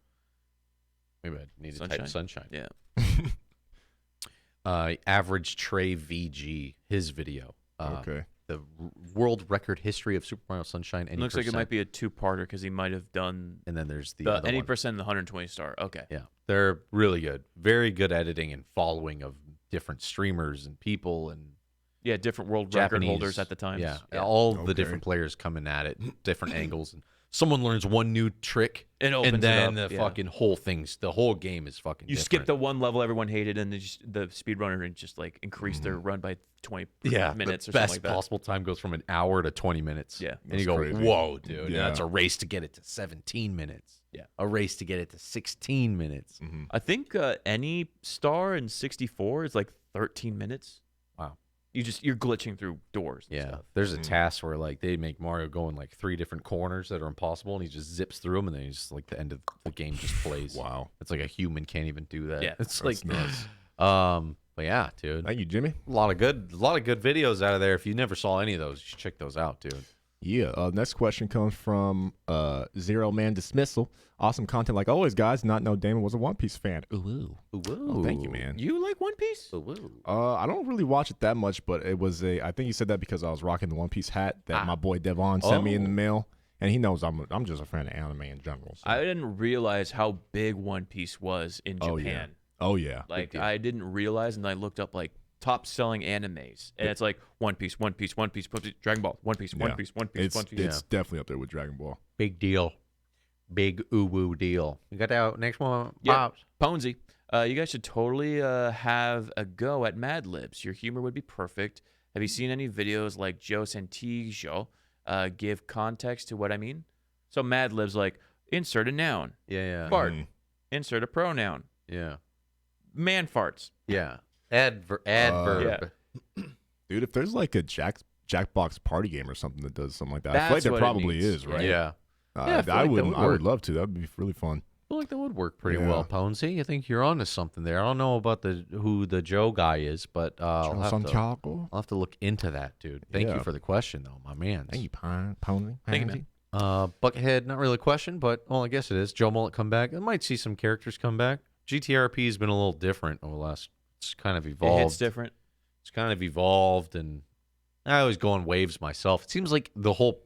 maybe I need to type Sunshine. Yeah. Average Trey VG, his video. Okay. The world record history of Super Mario Sunshine. Any Looks like it percent. might be a two-parter because he might have done And then there's the the other any one. percent and the 120 star. Okay. Yeah, they're really good. Very good editing and following of different streamers and people and Yeah, different world record Japanese holders at the time. Yeah, all the Okay. different players coming at it, different angles, and someone learns one new trick, It opens and then it up, the yeah. fucking the whole game is fucking. You different. skip the one level everyone hated, and the speedrunner and just like increased their run by 20 minutes the or best something like that. possible time goes from an hour to 20 minutes. Yeah. and you That's go, crazy. whoa, dude, and Yeah. that's a race to get it to 17 minutes. Yeah. a race to get it to 16 minutes. I think any star in 64 is like 13 minutes. Wow. You're glitching through doors. And Yeah, stuff. there's a task where like they make Mario go in like 3 different corners that are impossible, and he just zips through them, and then he's just like the end of the game just plays. Wow. It's like a human can't even do that. Yeah, it's That's like nuts. But yeah, dude, Thank you, Jimmy. a lot of good videos out of there. If you never saw any of those, you should check those out, dude. Yeah. Next question comes from Zero Man Dismissal. Awesome content like always, guys. Not know Damon was a One Piece fan. Ooh. Oh, thank you, man. You like One Piece? I don't really watch it that much, but it was I think you said that because I was rocking the One Piece hat that my boy Devon sent me in the mail, and he knows I'm just a fan of anime in general. So. I didn't realize how big One Piece was in Japan. Oh yeah. Like I didn't realize, and I looked up like top selling animes, and it's like One Piece, Dragon Ball, One Piece, One Piece, One Piece. It's definitely up there with Dragon Ball. Big deal, big woo deal. You got that next one, Yeah, Pops? Ponzi. You guys should totally have a go at Mad Libs. Your humor would be perfect. Have you seen any videos like Joe Santiago give context to what I mean? So Mad Libs like insert a noun, Yeah, fart, insert a pronoun, yeah, man farts. yeah. Adverb. Dude, if there's like a Jackbox party game or something that does something like that, I feel like That's there what it probably needs. is, right? Yeah. I, I feel like that would I would work. love to. That'd be really fun. I feel like that would work pretty Yeah. well, Ponzi. I think you're onto something there. I don't know about who the Joe guy is, but I'll have to look into that, dude. Thank you Yeah. for the question, though, my man. Thank you, Pony. Thank you, man. Buckethead, not really a question, but well, I guess it is. Joe Mullet come back. I might see some characters come back. GTRP has been a little different over the last. It's kind of It evolved. hits different. It's kind of evolved, and I always go in waves myself. It seems like the whole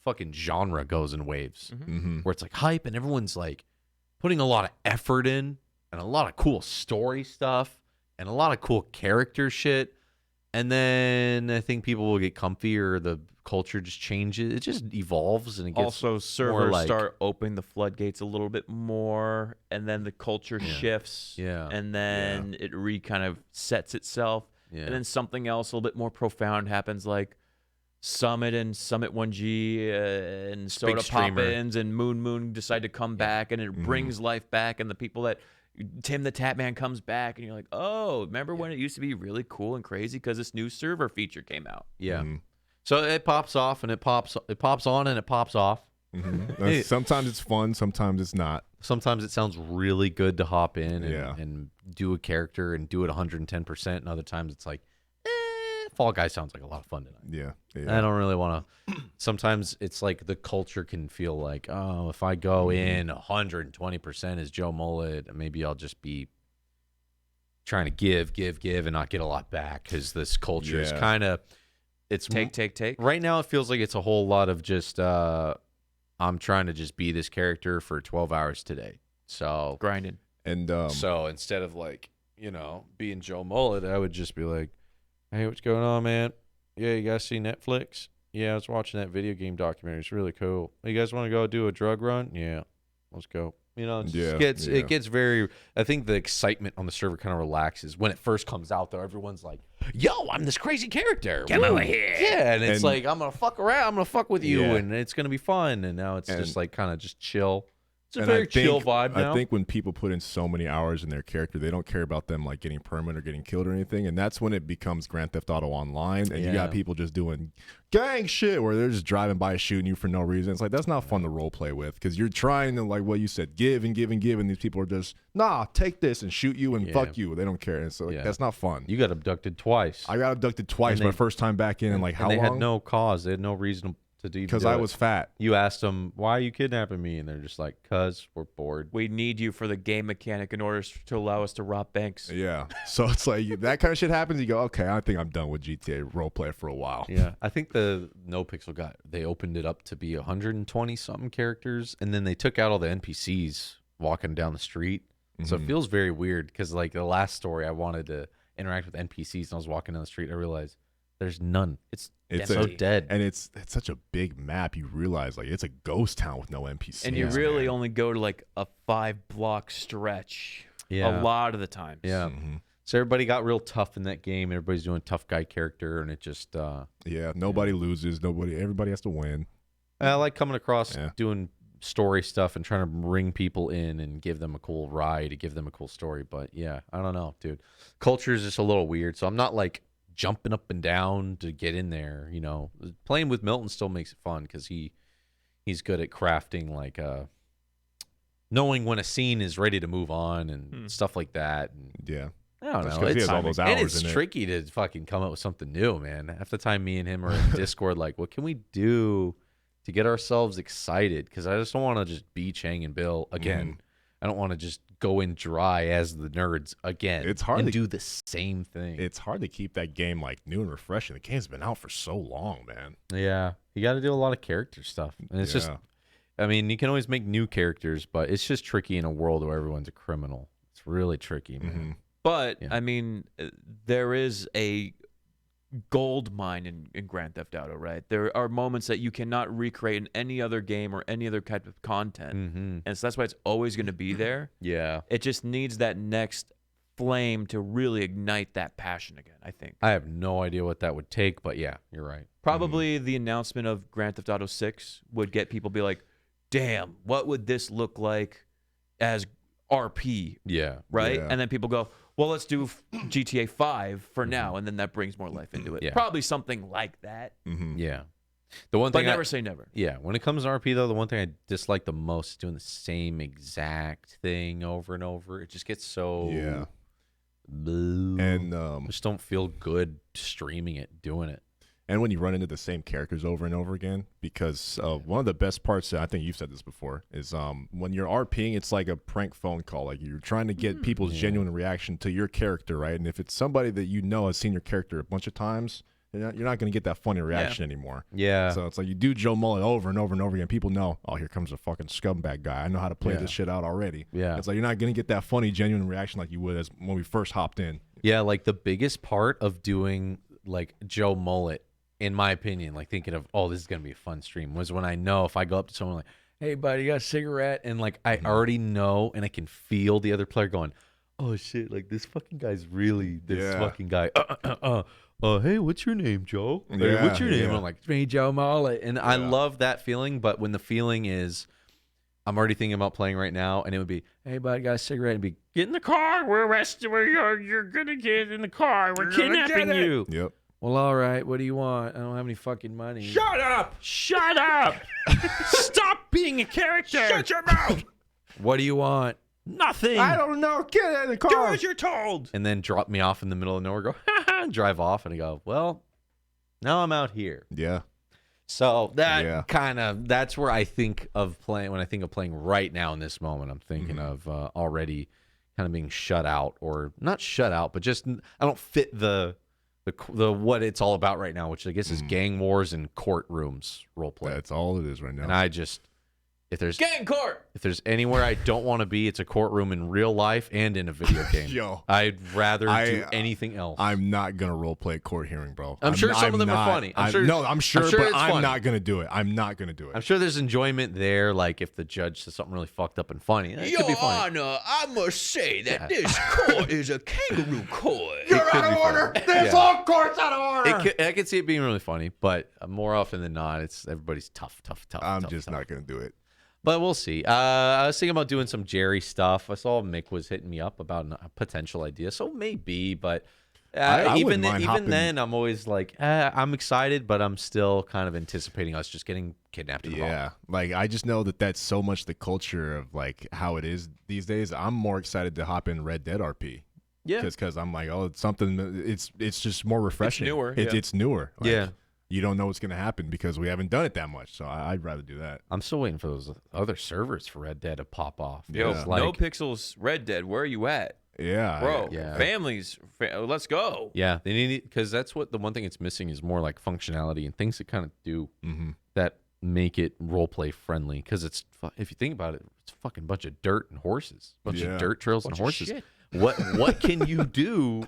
fucking genre goes in waves, where it's like hype, and everyone's like putting a lot of effort in, and a lot of cool story stuff, and a lot of cool character shit. And then I think people will get comfy, or the culture just changes. It just evolves, and it gets Also, more servers like, start opening the floodgates a little bit more, and then the culture shifts. Yeah. And then it kind of sets itself. Yeah. and then something else a little bit more profound happens, like Summit and Summit 1G and Soda streamer. Poppins and Moon decide to come back, and it brings life back, and the people that Tim the Tatman comes back, and you're like, oh, remember when it used to be really cool and crazy because this new server feature came out? Yeah. So it pops off and it pops on and it pops off. Sometimes it's fun, sometimes it's not. Sometimes it sounds really good to hop in and, Yeah. and do a character and do it 110%, and other times it's like, Fall Guy sounds like a lot of fun tonight. Yeah. I don't really want to. Sometimes it's like the culture can feel like, oh, if I go in 120% as Joe Mullet, maybe I'll just be trying to give, and not get a lot back, because this culture is kind of, it's Take. Right now, it feels like it's a whole lot of just, I'm trying to just be this character for 12 hours today. So Grinding. And so instead of like, being Joe Mullet, I would just be like, hey, what's going on, man? Yeah, you guys see Netflix? Yeah, I was watching that video game documentary. It's really cool. You guys want to go do a drug run? Yeah, let's go. It gets very. I think the excitement on the server kind of relaxes when it first comes out. Though everyone's like, "Yo, I'm this crazy character. Come over here." Yeah, and it's like, I'm gonna fuck around. I'm gonna fuck with you, and it's gonna be fun. And now it's just like kind of just chill. It's a very chill vibe now. I think when people put in so many hours in their character, they don't care about them like getting permanent or getting killed or anything, and that's when it becomes Grand Theft Auto Online, and you got people just doing gang shit where they're just driving by shooting you for no reason. It's like, that's not fun to role play with, because you're trying to, like what you said, give and give and give, and these people are just, nah, take this and shoot you and fuck you. They don't care. And so like, that's not fun. You got abducted twice. I got abducted twice. My first time back in, and like, how long? They had no cause. They had no reason to do. Because I was fat. You asked them, why are you kidnapping me? And they're just like, cuz we're bored. We need you for the game mechanic in order to allow us to rob banks. Yeah. So it's like, that kind of shit happens. You go, okay, I think I'm done with GTA roleplay for a while. Yeah. I think the No Pixel they opened it up to be 120 something characters, and then they took out all the NPCs walking down the street. So it feels very weird, because like the last story, I wanted to interact with NPCs, and I was walking down the street, I realized there's none. It's so dead. And it's such a big map. You realize like it's a ghost town with no NPCs. And you really only go to like a 5-block stretch a lot of the times. Yeah. So everybody got real tough in that game. Everybody's doing a tough guy character, and it just nobody loses. Everybody has to win. I like coming across doing story stuff and trying to bring people in and give them a cool ride, give them a cool story. But yeah, I don't know, dude. Culture is just a little weird. So I'm not like jumping up and down to get in there. Playing with Milton still makes it fun, because he's good at crafting, like knowing when a scene is ready to move on and stuff like that. And I don't know. He has all those hours it's tricky to fucking come up with something new, man. Half the time, me and him are in Discord, like, what can we do to get ourselves excited? Because I just don't want to just be Chang and Bill again. I don't want to just go in dry as the nerds again. It's hard to to do the same thing. It's hard to keep that game like new and refreshing. The game's been out for so long, man. Yeah, you got to do a lot of character stuff, and it's just, I mean, you can always make new characters, but it's just tricky in a world where everyone's a criminal. It's really tricky, man. But I mean, there is a gold mine in Grand Theft Auto, right? There are moments that you cannot recreate in any other game or any other type of content, and so that's why it's always going to be there. Yeah, it just needs that next flame to really ignite that passion again, I think. I have no idea what that would take, but yeah, you're right. Probably the announcement of Grand Theft Auto 6 would get people be like, damn, what would this look like as RP? Yeah, right. And then people go, well, let's do GTA 5 for now, and then that brings more life into it. Yeah. Probably something like that. Yeah. The one thing, but never say never. Yeah, when it comes to RP though, the one thing I dislike the most is doing the same exact thing over and over. It just gets so blue. And just don't feel good streaming it, doing it. And when you run into the same characters over and over again, because one of the best parts, I think you've said this before, is when you're RPing, it's like a prank phone call. Like you're trying to get people's genuine reaction to your character, right? And if it's somebody that you know has seen your character a bunch of times, you're not going to get that funny reaction anymore. Yeah. So it's like you do Joe Mullet over and over and over again. People know, oh, here comes a fucking scumbag guy. I know how to play this shit out already. Yeah. It's like you're not going to get that funny, genuine reaction like you would as when we first hopped in. Yeah, like the biggest part of doing like Joe Mullet, in my opinion, like thinking of, oh, this is going to be a fun stream, was when I know if I go up to someone like, hey, buddy, you got a cigarette? And like I already know and I can feel the other player going, oh shit, like this fucking guy's really this Yeah. fucking guy. Hey, what's your name, Joe? Hey, Yeah, what's your name? yeah. And I'm like, it's me, Joe Mullet. And I Yeah. love that feeling, but when the feeling is, I'm already thinking about playing right now, and it would be, hey, bud, got a cigarette? And be, get in the car. We're arrested. You're going to get in the car. We're kidnapping you. Yep. Well, all right. What do you want? I don't have any fucking money. Shut up! Shut up! Stop being a character. Shut your mouth! What do you want? Nothing. I don't know. Get in the car. Do as you're told. And then drop me off in the middle of nowhere. Go, and drive off, and I go, well, now I'm out here. Yeah. So that Yeah. that's where I think of playing. When I think of playing right now in this moment, I'm thinking of already kind of being shut out, or not shut out, but just I don't fit the what it's all about right now, which I guess is gang wars and courtrooms role play. That's all it is right now. And I just, if there's Gang court. if there's anywhere I don't want to be, it's a courtroom in real life and in a video game. Yo. I'd rather do anything else. I'm not gonna role play a court hearing, bro. I'm sure some of them are funny. I'm sure I'm sure, but it's I'm funny. not gonna do it. I'm not gonna do it. I'm sure there's enjoyment there, like if the judge says something really fucked up and funny. It could be Your funny. Honor, I must say that this court is a kangaroo court. It could be funny. This Yeah. whole court's out of order. I could see it being really funny, but more often than not, it's everybody's tough. I'm tough, just tough. not gonna do it. But we'll see. I was thinking about doing some Jerry stuff. I saw Mick was hitting me up about a potential idea, so maybe. But I even wouldn't mind hopping- then, I'm always like, I'm excited, but I'm still kind of anticipating us just getting kidnapped. Yeah, like I just know that that's so much the culture of like how it is these days. I'm more excited to hop in Red Dead RP. Yeah. because I'm like, oh, it's something. It's just more refreshing. newer, It's, yeah. it's newer. Like, Yeah. You don't know what's gonna happen because we haven't done it that much. So I'd rather do that. I'm still waiting for those other servers for Red Dead to pop off. Yo, Yeah. It's like, No Pixels, Red Dead. Where are you at, Yeah, bro? Yeah. Families, let's go. yeah, they need, because that's what the one thing it's missing is more like functionality and things that kind of do that make it role play friendly. Because it's, if you think about it, it's a fucking bunch of dirt and horses, bunch Yeah. of dirt trails and Bunch of horses. shit. What can you do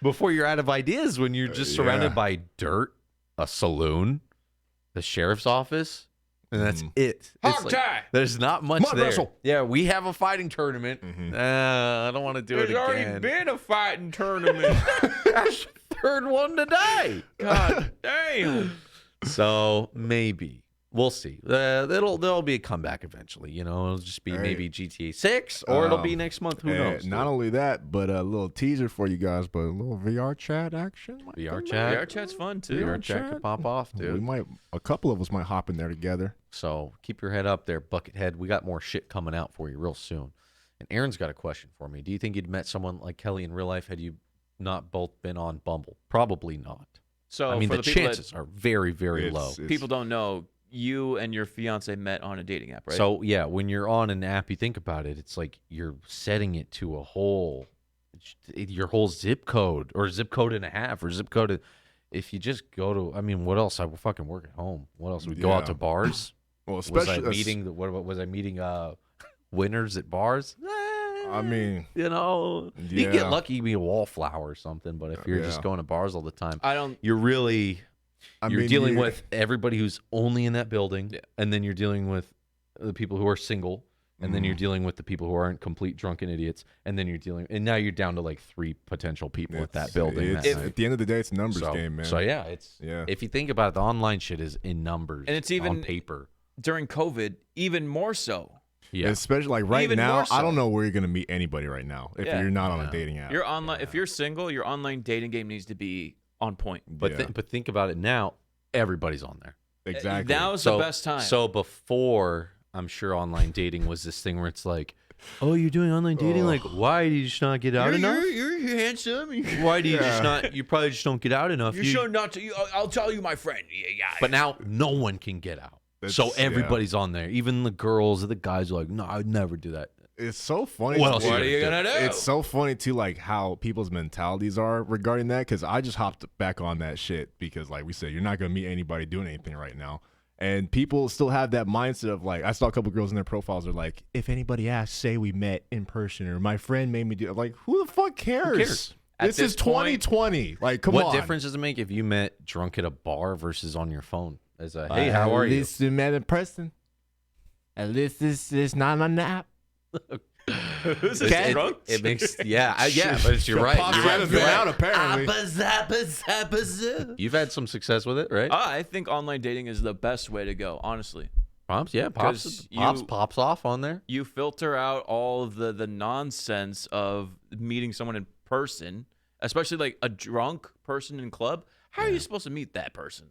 before you're out of ideas when you're just surrounded Yeah. by dirt, a saloon, the sheriff's office, and that's it. It's Hog tie. there's not much Mud there. wrestle. Yeah, we have a fighting tournament. I don't want to do There's it already again. been a fighting tournament. Third one today. God damn. So maybe we'll see. There'll be a comeback eventually. You know, it'll just be Right. maybe GTA 6, or it'll be next month. Who knows? Not only that, but a little teaser for you guys, but a little VR chat action. might VR come chat. VR chat's fun too. VR chat could pop off, We dude. might, a couple of us might hop in there together. So keep your head up there, Buckethead. We got more shit coming out for you real soon. And Aaron's got a question for me. Do you think you'd met someone like Kelly in real life had you not both been on Bumble? Probably not. So I mean, for the people chances are very, very low. that people don't know, you and your fiance met on a dating app, right? So yeah, when you're on an app, you think about it, it's like you're setting it to your whole zip code, or zip code and a half, or zip code. If you just go to, I mean, what else? I would fucking work at home. What else? We go out Yeah. to bars. Well, Was especially I meeting what was I meeting winners at bars? I mean, You know, you can get Yeah. lucky, you be a wallflower or something. But if you're just Yeah. going to bars all the time, I don't. you're really you're mean, dealing with everybody who's only in that building, Yeah. and then you're dealing with the people who are single, and then you're dealing with the people who aren't complete drunken idiots, and then and now you're down to like 3 potential people at that building. It's, that night. at the end of the day, it's a numbers So- game, man. So yeah, it's Yeah. if you think about it, the online shit is in numbers, And it's on even- paper. During COVID, even more so. Yeah, Especially like right Even now, more so. I don't know where you're gonna meet anybody right now if Yeah. you're not on a dating app. Your online, if you're single, your online dating game needs to be on point. but Yeah. but think about it now. Everybody's on there. Exactly. Now is the best time. So before, I'm sure online dating was this thing where it's like, oh, you're doing online dating? Like, why do you just not get out enough? You're handsome. Why do you just not? You probably just don't get out enough. You're sure not to. I'll tell you, my friend. Yeah. But now no one can get out. So That's- everybody's on there. Even the girls or the guys are like, no, I'd never do that. It's so funny. What else what you are you gonna do? It's so funny too, like how people's mentalities are regarding that. Because I just hopped back on that shit because, like we said, you're not gonna meet anybody doing anything right now, and people still have that mindset of like, I saw a couple girls in their profiles are like, if anybody asks, say we met in person or my friend made me do. I'm like, who the fuck cares? cares? At This this is point- 2020. Like, come What on. difference does it make if you met drunk at a bar versus on your phone? As a hey, how are you? At least we met in person. At least it's not on the app. This is drunk. It makes but you're right. Pops You're had us been out apparently. You've had some success with it, right? I think online dating is the best way to go, honestly. Pops pops off on there. You filter out all of the nonsense of meeting someone in person, especially like a drunk person in club. How are you supposed to meet that person?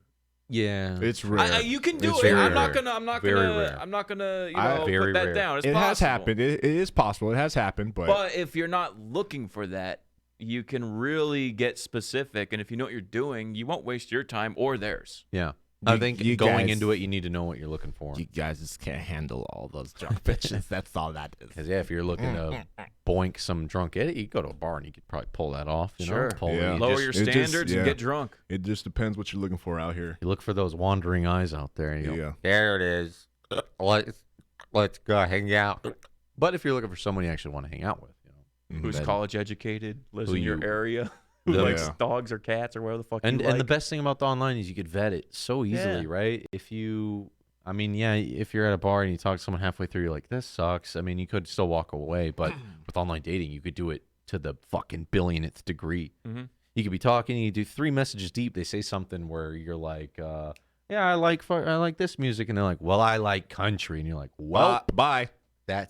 Yeah, it's rare. You can do It's it. very I'm not rare. gonna. I'm not Very gonna. rare. I'm not gonna. very put that rare. down. It's It possible. has happened. It is possible. It has happened, But if you're not looking for that, you can really get specific. And if you know what you're doing, you won't waste your time or theirs. Yeah. I think you going guys- into it, you need to know what you're looking for. you guys just can't handle all those drunk bitches. That's all that is. Because if you're looking to boink some drunk idiot, you could go to a bar and you could probably pull that off. You know? Pull it. Yeah. You Lower just- your it just- standards and yeah. get drunk. It just depends what you're looking for out here. You look for those wandering eyes out there. And you go, Yeah. there it is. Let's go hang out. But if you're looking for someone you actually want to hang out with, Who's then- college educated, lives who in your you- area, who the- likes Yeah. dogs or cats or whatever the fuck and you like. the best thing about the online is you could vet it so easily, Yeah. right? If you're at a bar and you talk to someone halfway through, you're like, this sucks. I mean, you could still walk away, but with online dating, you could do it to the fucking billionth degree. Mhm. You could be talking, you do 3 messages deep. They say something where you're like, yeah, I like this music, and they're like, well, I like country, and you're like, well, Bye.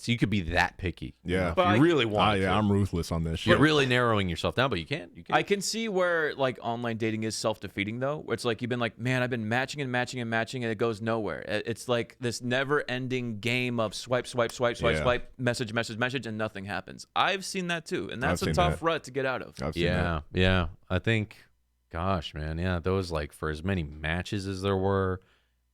you could be that picky. Yeah. If you really want to. I'm ruthless on this shit. You're really narrowing yourself down, but you can't. I can see where like online dating is self-defeating though. Where it's like you've been like, man, I've been matching and matching and matching, and it goes nowhere. It's like this never-ending game of swipe, message, and nothing happens. I've seen that too, and that's I've a seen tough that. rut to get out of. I've seen that. Yeah. I think, gosh, man, yeah, those like for as many matches as there were,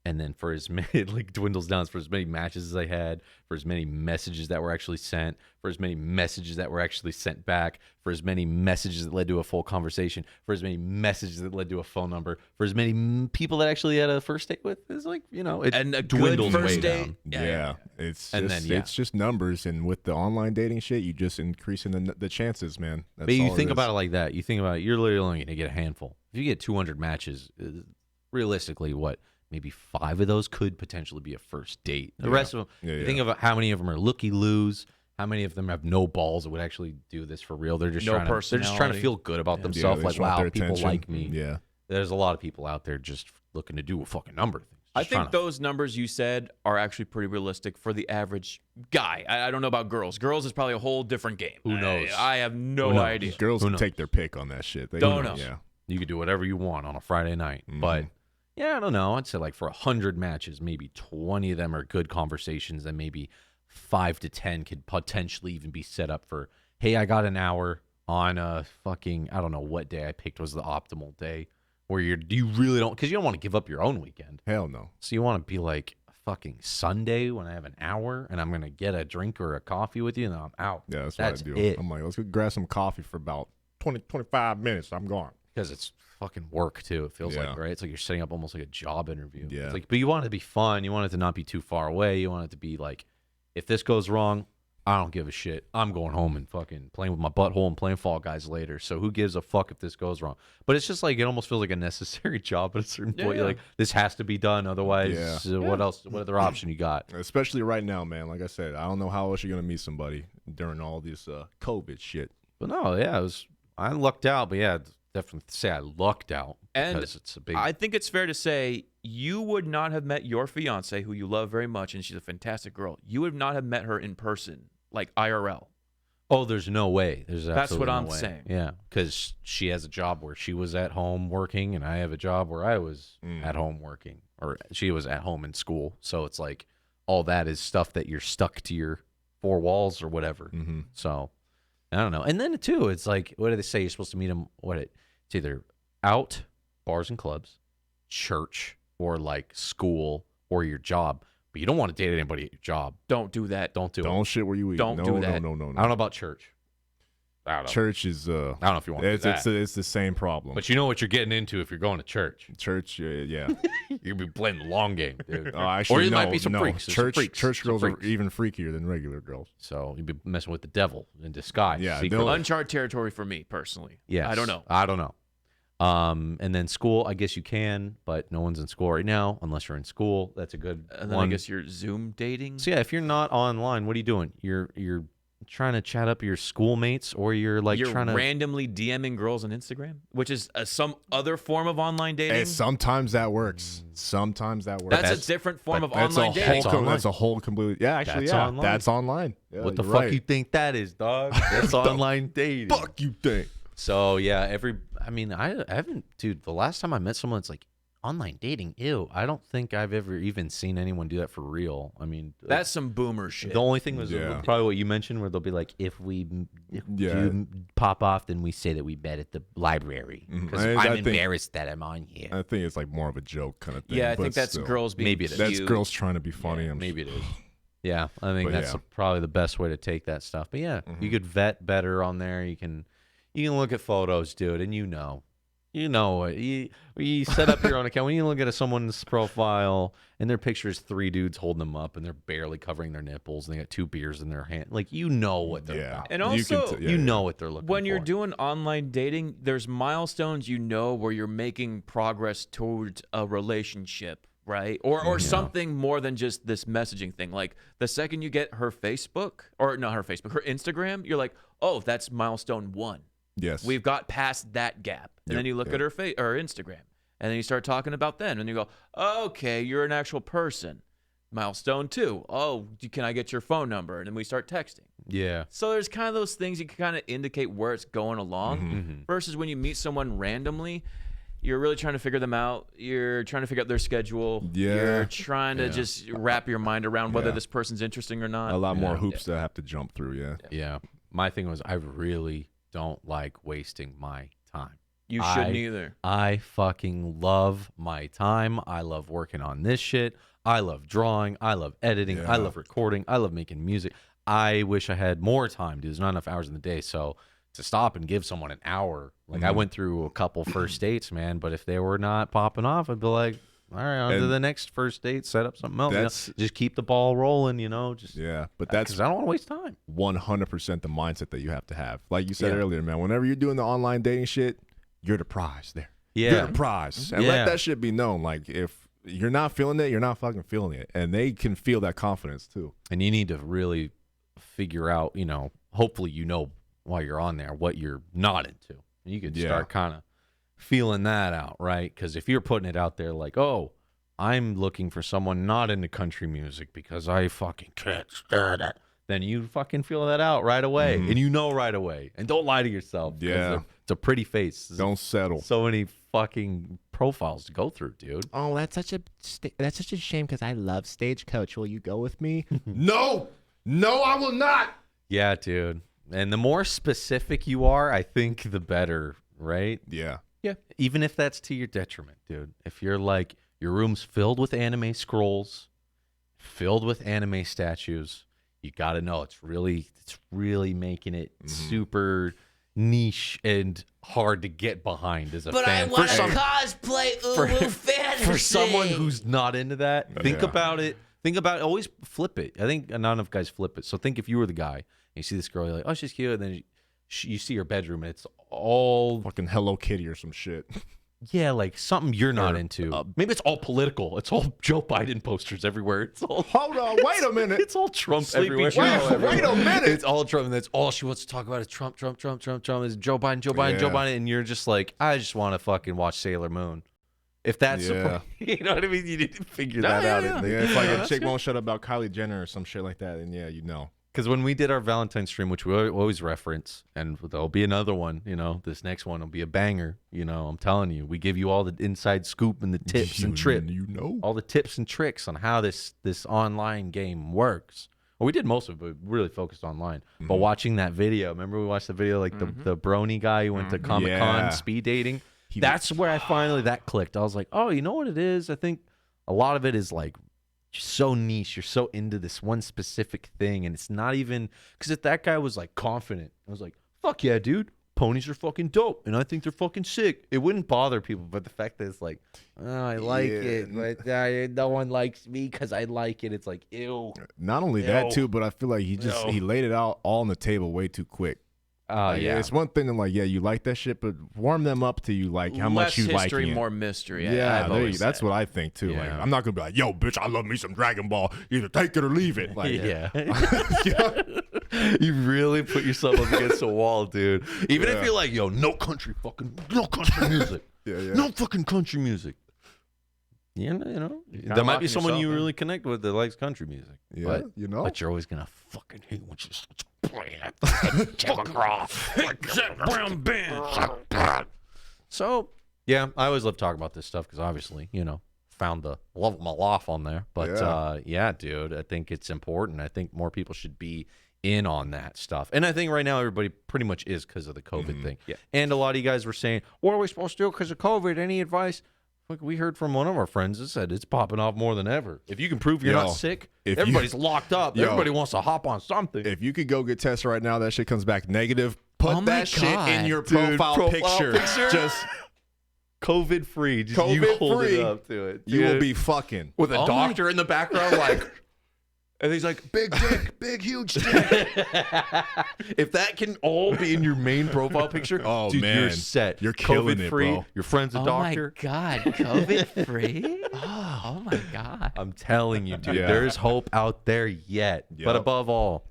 and then for as many it like dwindles down for as many matches as I had, for as many messages that were actually sent, for as many messages that were actually sent back, for as many messages that led to a full conversation, for as many messages that led to a phone number, for as many people that actually had a first date with. It's like, it And a good dwindles first way date. down. Yeah. It's And just, then, yeah. it's just numbers, and with the online dating shit, you just increasing the chances, man. That's But you all think is. about it like that. You think about it, you're literally only going to get a handful. If you get 200 matches, realistically, maybe 5 of those could potentially be a first date. The rest of them, you think of how many of them are looky-loos, how many of them have no balls that would actually do this for real. They're just No trying to, they're just trying to personality. feel good about Yeah, themselves. they Like, just want wow, their people attention. like me. Yeah. There's a lot of people out there just looking to do a fucking number of things. I Just trying think to- those numbers you said are actually pretty realistic for the average guy. I don't know about girls. Girls is probably a whole different game. Who knows? I have no Who knows? idea. Girls Who can knows? take their pick on that shit. They Don't know. Yeah. You could do whatever you want on a Friday night. Mm-hmm. But yeah, I don't know. I'd say like for 100 matches, maybe 20 of them are good conversations, and maybe 5 to 10 could potentially even be set up for, hey, I got an hour on a fucking, I don't know what day I picked was the optimal day, where you really don't, because you don't want to give up your own weekend. Hell no. So you want to be like fucking Sunday when I have an hour and I'm going to get a drink or a coffee with you, and then I'm out. Yeah, that's That's what I do. it. I'm like, let's go grab some coffee for about 25 minutes. I'm gone. Because it's fucking work too. It feels Yeah. like, right? It's like you're setting up almost like a job interview. Yeah. It's like, but you want it to be fun. You want it to not be too far away. You want it to be like, if this goes wrong, I don't give a shit. I'm going home and fucking playing with my butthole and playing Fall Guys later. So who gives a fuck if this goes wrong? But it's just like, it almost feels like a necessary job at a certain point. You're like, this has to be done. Otherwise, what else? What other option you got? Especially right now, man. Like I said, I don't know how else you're going to meet somebody during all this COVID shit. But no, yeah, I lucked out. But yeah, definitely say I lucked out. And because it's a big. I think it's fair to say you would not have met your fiance, who you love very much, and she's a fantastic girl. You would not have met her in person, like IRL. Oh, there's no way. There's That's what absolutely I'm no way. saying. Yeah, because she has a job where she was at home working, and I have a job where I was at home working, or she was at home in school. So it's like all that is stuff that you're stuck to your 4 walls or whatever. Mm-hmm. So I don't know. And then too, it's like, what do they say? You're supposed to meet them. It's either out, bars and clubs, church, or like school or your job. But you don't want to date anybody at your job. Don't do that. Don't do it. Don't shit where you eat. Don't no, do no, that. No, no, no, I don't know about church. I don't know. Church is I don't know if you want to do that. it's the same problem. But you know what you're getting into if you're going to church. Church, yeah. You'll be playing the long game, dude. Actually, or you no, might be some no. freaks. There's some Church freaks. church Some girls are freaks. even freakier than regular girls. So you'd be messing with the devil in disguise. Yeah, secretly. they'll- Uncharted territory for me, personally. Yes. I don't know. I don't know. And then school, I guess you can, but no one's in school right now unless you're in school. That's a good And then one. I guess you're Zoom dating. So yeah, if you're not online, what are you doing? You're trying to chat up your schoolmates, or you're like You're trying to randomly DMing girls on Instagram, which is some other form of online dating. And sometimes that works. That's a different form of online dating. That's a whole completely. Yeah, actually, That's online. That's online. Yeah, what the you're fuck right. you think that is, dog? That's online dating. Fuck you think? So yeah, I mean, I haven't, dude. The last time I met someone, it's like online dating. Ew. I don't think I've ever even seen anyone do that for real. I mean, That's some boomer shit. the only thing was Yeah. probably what you mentioned, where they'll be like, if you pop off, then we say that we met at the library because I'm embarrassed that I'm on here. I think it's like more of a joke kind of thing. Yeah, I but think that's still. girls being Maybe it is. That's cute. girls trying to be funny. Yeah, I'm maybe it is. Yeah, I think But that's yeah. probably the best way to take that stuff. But yeah, you could vet better on there. You can look at photos, dude, and you know what you set up your own account. When you look at someone's profile and their picture is 3 dudes holding them up and they're barely covering their nipples and they got 2 beers in their hand, like you know what they're about. And You can also, t- know what they're looking for. when you're doing online dating, there's milestones where you're making progress towards a relationship, right? Or something more than just this messaging thing. Like the second you get her Instagram, you're like, oh, that's milestone 1. Yes. We've got past that gap. And then you look at her Instagram, and then you start talking about them, and you go, okay, you're an actual person. Milestone 2. Oh, can I get your phone number? And then we start texting. Yeah. So there's kind of those things you can kind of indicate where it's going along versus when you meet someone randomly, you're really trying to figure them out. You're trying to figure out their schedule. Yeah. You're trying to just wrap your mind around whether this person's interesting or not. a lot more hoops that I have to jump through. Yeah. Yeah. My thing was, I really don't like wasting my time. You shouldn't either. I fucking love my time. I love working on this shit. I love drawing. I love editing. I love recording. I love making music. I wish I had more time, dude. There's not enough hours in the day. So to stop and give someone an hour, like I went through a couple first dates, man, but if they were not popping off, I'd be like, all right, on to the next first date, set up something else. Just keep the ball rolling, just but that's because I don't want to waste time. 100% the mindset that you have to have. Like you said earlier, man, whenever you're doing the online dating shit, you're the prize there. Yeah. You're the prize. And let that shit be known. Like if you're not feeling it, you're not fucking feeling it. And they can feel that confidence too. And you need to really figure out, hopefully while you're on there what you're not into. And you can start kind of feeling that out, right? Because if you're putting it out there like, oh, I'm looking for someone not into country music because I fucking can't stand it, then you fucking feel that out right away. And right away. And don't lie to yourself. Yeah. It's a pretty face. Don't settle. So many fucking profiles to go through, dude. Oh, that's such a shame because I love Stagecoach. Will you go with me? No, I will not. Yeah, dude. And the more specific you are, I think the better, right? Yeah. Yeah. Even if that's to your detriment, dude. If you're like, your room's filled with anime scrolls, filled with anime statues, you got to know it's really making it super niche and hard to get behind as a fan. But I want to cosplay Uwu Fantasy. For someone who's not into that, think about it. Always flip it. I think not enough guys flip it. So think if you were the guy and you see this girl, you're like, oh, she's cute. And then you see her bedroom and it's all fucking Hello Kitty or some shit. Yeah, like something you're not into. Maybe it's all political. It's all Joe Biden posters everywhere. It's all. Hold on, wait a minute. It's all Trump Sleepy everywhere. Joe Wait a minute. It's all Trump, and that's all she wants to talk about is Trump. Is Joe Biden, and you're just like, I just want to fucking watch Sailor Moon. If that's, you know what I mean, you need to figure that out. Yeah, it's like a chick won't shut up about Kylie Jenner or some shit like that, and Because when we did our Valentine's stream, which we always reference, and there'll be another one, this next one will be a banger. I'm telling you, we give you all the inside scoop and the tips and tricks, all the tips and tricks on how this online game works. Well, we did most of it, but really focused online. But watching that video, remember we watched the video, like the brony guy who went to Comic-Con speed dating? That's where I finally, that clicked. I was like, oh, you know what it is? I think a lot of it is like, so niche, you're so into this one specific thing, and it's not even because if that guy was like confident, I was like, fuck yeah, dude, ponies are fucking dope and I think they're fucking sick, it wouldn't bother people. But the fact that it's like, oh, I like it, but no one likes me because I like it, it's like, ew. Not only that too, but I feel like he laid it out all on the table way too quick. Yeah, it's one thing to like, you like that shit, but warm them up to you like how much you like it. More mystery. Yeah, that's what I think too. Yeah. Like, I'm not gonna be like, yo, bitch, I love me some Dragon Ball. Either take it or leave it. Like, yeah. You really put yourself up against the wall, dude. Even if you're like, yo, no country music. No fucking country music. Yeah, there might be someone you really connect with that likes country music. Yeah, but, you know. But you're always gonna fucking hate when you start playing that Tim McGraw. Brown band. So yeah, I always love talking about this stuff because obviously, found the love of my life on there. But yeah, dude, I think it's important. I think more people should be in on that stuff. And I think right now everybody pretty much is because of the COVID thing. Yeah. And a lot of you guys were saying, what are we supposed to do because of COVID? Any advice? Look, we heard from one of our friends that said it's popping off more than ever. If you can prove you're not sick, everybody's locked up. Everybody wants to hop on something. If you could go get tested right now, that shit comes back negative. Put that shit in your profile picture. Just COVID free. Just COVID you hold free. it up to it. You will be fucking. With a doctor in the background, like, and he's like, big dick, big, huge dick. If that can all be in your main profile picture, dude, you're set. You're killing COVID it, free. bro. Your friend's a doctor. Oh, my God. COVID free? Oh, my God. I'm telling you, dude, Yeah. there's hope out there yet. Yep. But above all,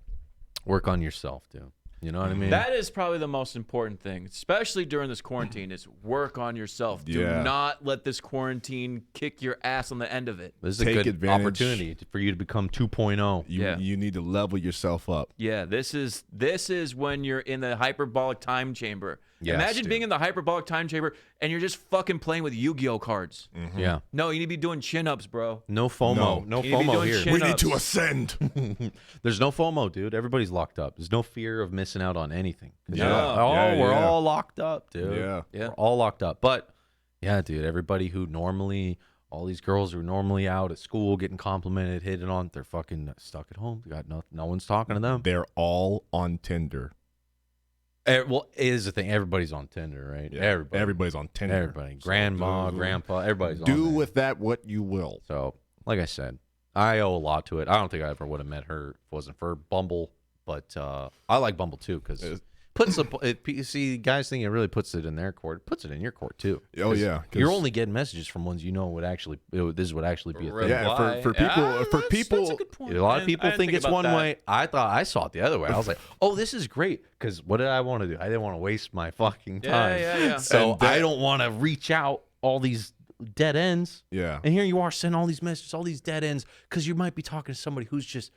work on yourself, dude. You know what I mean? That is probably the most important thing, especially during this quarantine, is work on yourself. Do Yeah. not let this quarantine kick your ass on the end of it. This is a Take good advantage. opportunity for you to become 2.0. You need to level yourself up. Yeah, this is when you're in the hyperbolic time chamber. Yes, Imagine dude. being in the hyperbolic time chamber and you're just fucking playing with Yu-Gi-Oh cards. Yeah. No, you need to be doing chin-ups, bro. No FOMO. No You need to be FOMO doing here. chin- We need to Chin-ups. ascend. There's no FOMO, dude. Everybody's locked up. There's no fear of missing out on anything. 'Cause Yeah. we're Yeah. all locked up, dude. Yeah. Yeah. We're all locked up. But yeah, dude, everybody who normally, all these girls who are normally out at school getting complimented, hitting on, they're fucking stuck at home. They got no one's talking to them. They're all on Tinder. Well, is the thing. Everybody's on Tinder, right? Yeah. Everybody's on Tinder. Everybody. So Grandma, grandpa, everybody's on do there. with that what you will. So, like I said, I owe a lot to it. I don't think I ever would have met her if it wasn't for Bumble. But I like Bumble too because you see, guys think it really puts it in their court. It puts it in your court too. Oh 'Cause yeah, you're only getting messages from ones you know would actually. This would actually be a thing. Yeah, for people, That's a good point. A lot of people I didn't think it's about one that. way. I thought I saw it the other way. I was like, "Oh, this is great." Because what did I want to do? I didn't want to waste my fucking time. Yeah. So And that- I don't want to reach out all these dead ends. Yeah. And here you are sending all these messages, all these dead ends, because you might be talking to somebody who's just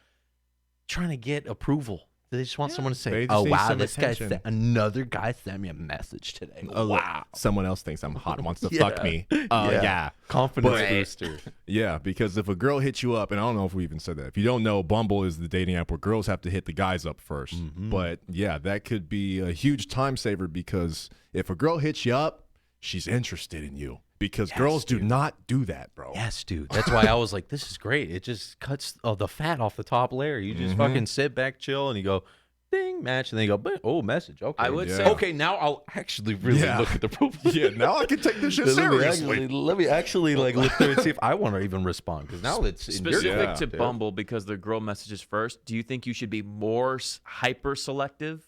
trying to get approval. They just want someone to say, They just "Oh need wow, some this guy attention." another guy sent me a message today." Oh, Wow, someone else thinks I'm hot and wants to Yeah. fuck me. Yeah. confidence But- booster. Yeah, because if a girl hits you up, and I don't know if we even said that. If you don't know, Bumble is the dating app where girls have to hit the guys up first. But yeah, that could be a huge time saver because if a girl hits you up, she's interested in you. Because girls do not do that, bro. Yes, dude. That's why I was like, "This is great." It just cuts the fat off the top layer. You just fucking sit back, chill, and you go, "Ding, match," and then you go, "Oh, message." Okay, I would Yeah. say okay, now I'll actually really Yeah. look at the profile. Yeah, now I can take this shit seriously. Let me actually like look through and see if I want to even respond because now it's in your Specific court, to dude. Bumble, because the girl messages first, do you think you should be more hyper selective?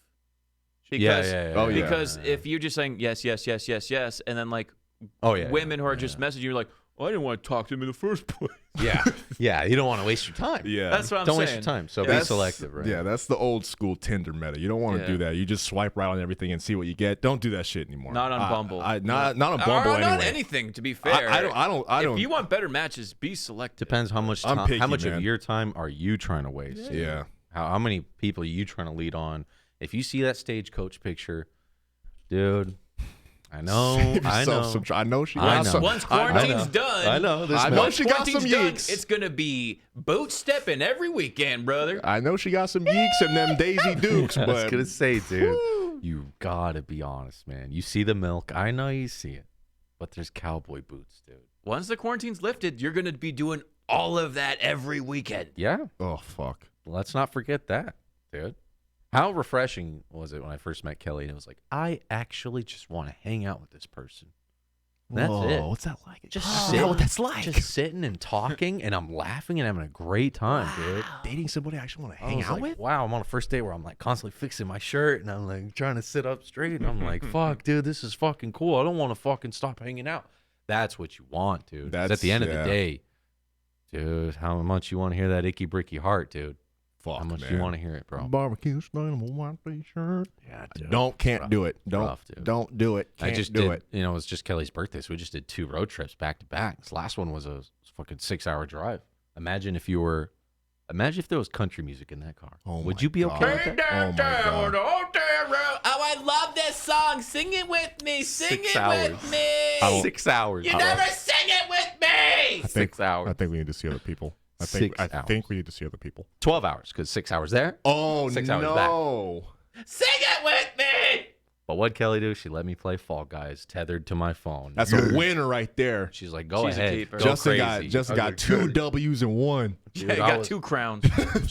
Because, Oh, yeah. Because if you're just saying yes, yes, yes, yes, yes, and then like Oh yeah, women who are just messaging you like, oh, I didn't want to talk to him in the first place. yeah. You don't want to waste your time. Yeah. That's what I'm Don't saying. waste your time. So be That's- selective, right? Yeah, that's the old school Tinder meta. You don't want to Yeah. do that. You just swipe right on everything and see what you get. Don't do that shit anymore. Not on Bumble. Not on Or Bumble not anyway. anything, to be fair. I don't. If you want better matches, be selective. Depends how much I'm time, picky, how much man. of your time are you trying to waste? Yeah. How many people are you trying to lead on? If you see that stagecoach picture, dude, I know, Save I yourself know. some- I know she I got know. some. Once I know. quarantine's done, I know. This I man- know once she got some quarantine's done, yeeks. it's gonna be boot stepping every weekend, brother. I know she got some yeeks and them Daisy Dukes, I was but gonna say, dude, you gotta be honest, man. You see the milk, I know you see it, but there's cowboy boots, dude. Once the quarantine's lifted, you're gonna be doing all of that every weekend. Yeah, oh fuck. let's not forget that, dude. How refreshing was it when I first met Kelly? And it was like, I actually just want to hang out with this person. That's it. What's that like? Just Oh, sit- what that's like. Just sitting and talking, and I'm laughing and having a great time, dude. Dating somebody I actually want to I hang was out like, with. wow, I'm on a first date where I'm like constantly fixing my shirt and I'm like trying to sit up straight. And I'm like, fuck, dude, this is fucking cool. I don't want to fucking stop hanging out. That's what you want, dude. 'Cause at the end of the day, dude, how much you want to hear that icky bricky heart, dude? Fuck, How much man. do you want to hear it, bro? Barbecue stain on my white t-shirt. Yeah, dude. Can't do it. Rough, dude. Don't do it. I Can't just do did, it. you know, it was just Kelly's birthday, so we just did 2 road trips back to back. This last one was a fucking 6-hour drive. Imagine if there was country music in that car. Oh Would my you be okay God. with that? Oh my God. Oh, I love this song. Sing it with me. Sing 6 it hours. with me. 6 hours. You never sing it with me. 6 hours. I think we need to see other people. I 6 hours. think we need to see other people. 12 hours, because 6 hours there. Oh 6 hours no! Sing it with me. But what'd Kelly do? She let me play Fall Guys tethered to my phone. That's a winner right there. She's like, go She's a ahead. keeper. Go Justin crazy. got 2 W's in 1. Dude, Yeah, I got was- 2 crowns.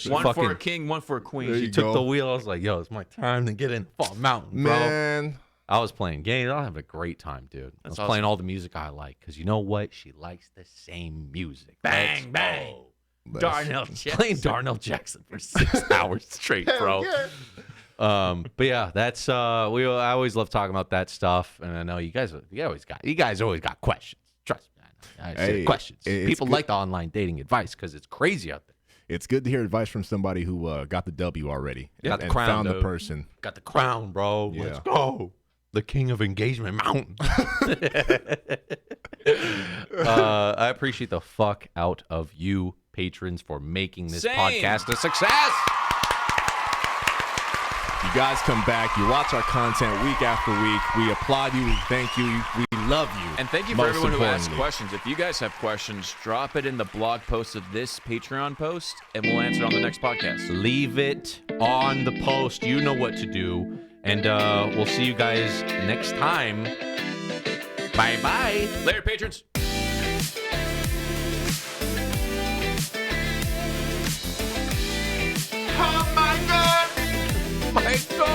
One fucking- for a king, one for a queen. There She you took go. the wheel. I was like, yo, it's my time to get in Fall Mountain, bro. Man, I was playing games. I have a great time, dude. I was awesome. playing all the music I like, because you know what? She likes the same music. Bang, Let's bang. go. Darnell Jackson. Playing Darnell Jackson for 6 hours straight, bro. But yeah, that's I always love talking about that stuff, and I know you guys always got questions. Trust me, I said Hey, questions. it's People good. like the online dating advice because it's crazy out there. it's good to hear advice from somebody who got the W already. Got the and crown, found the dude. person. Got the crown, bro. Yeah. Let's go. The king of Engagement Mountain. I appreciate the fuck out of you patrons for making this Same. podcast a success. You guys come back. You watch our content week after week. We applaud you. We thank you. We love you. And thank you for Most everyone who asked importantly. questions. If you guys have questions, drop it in the blog post of this Patreon post, and we'll answer it on the next podcast. Leave it on the post. You know what to do. And we'll see you guys next time. Bye-bye. Later, patrons. My God.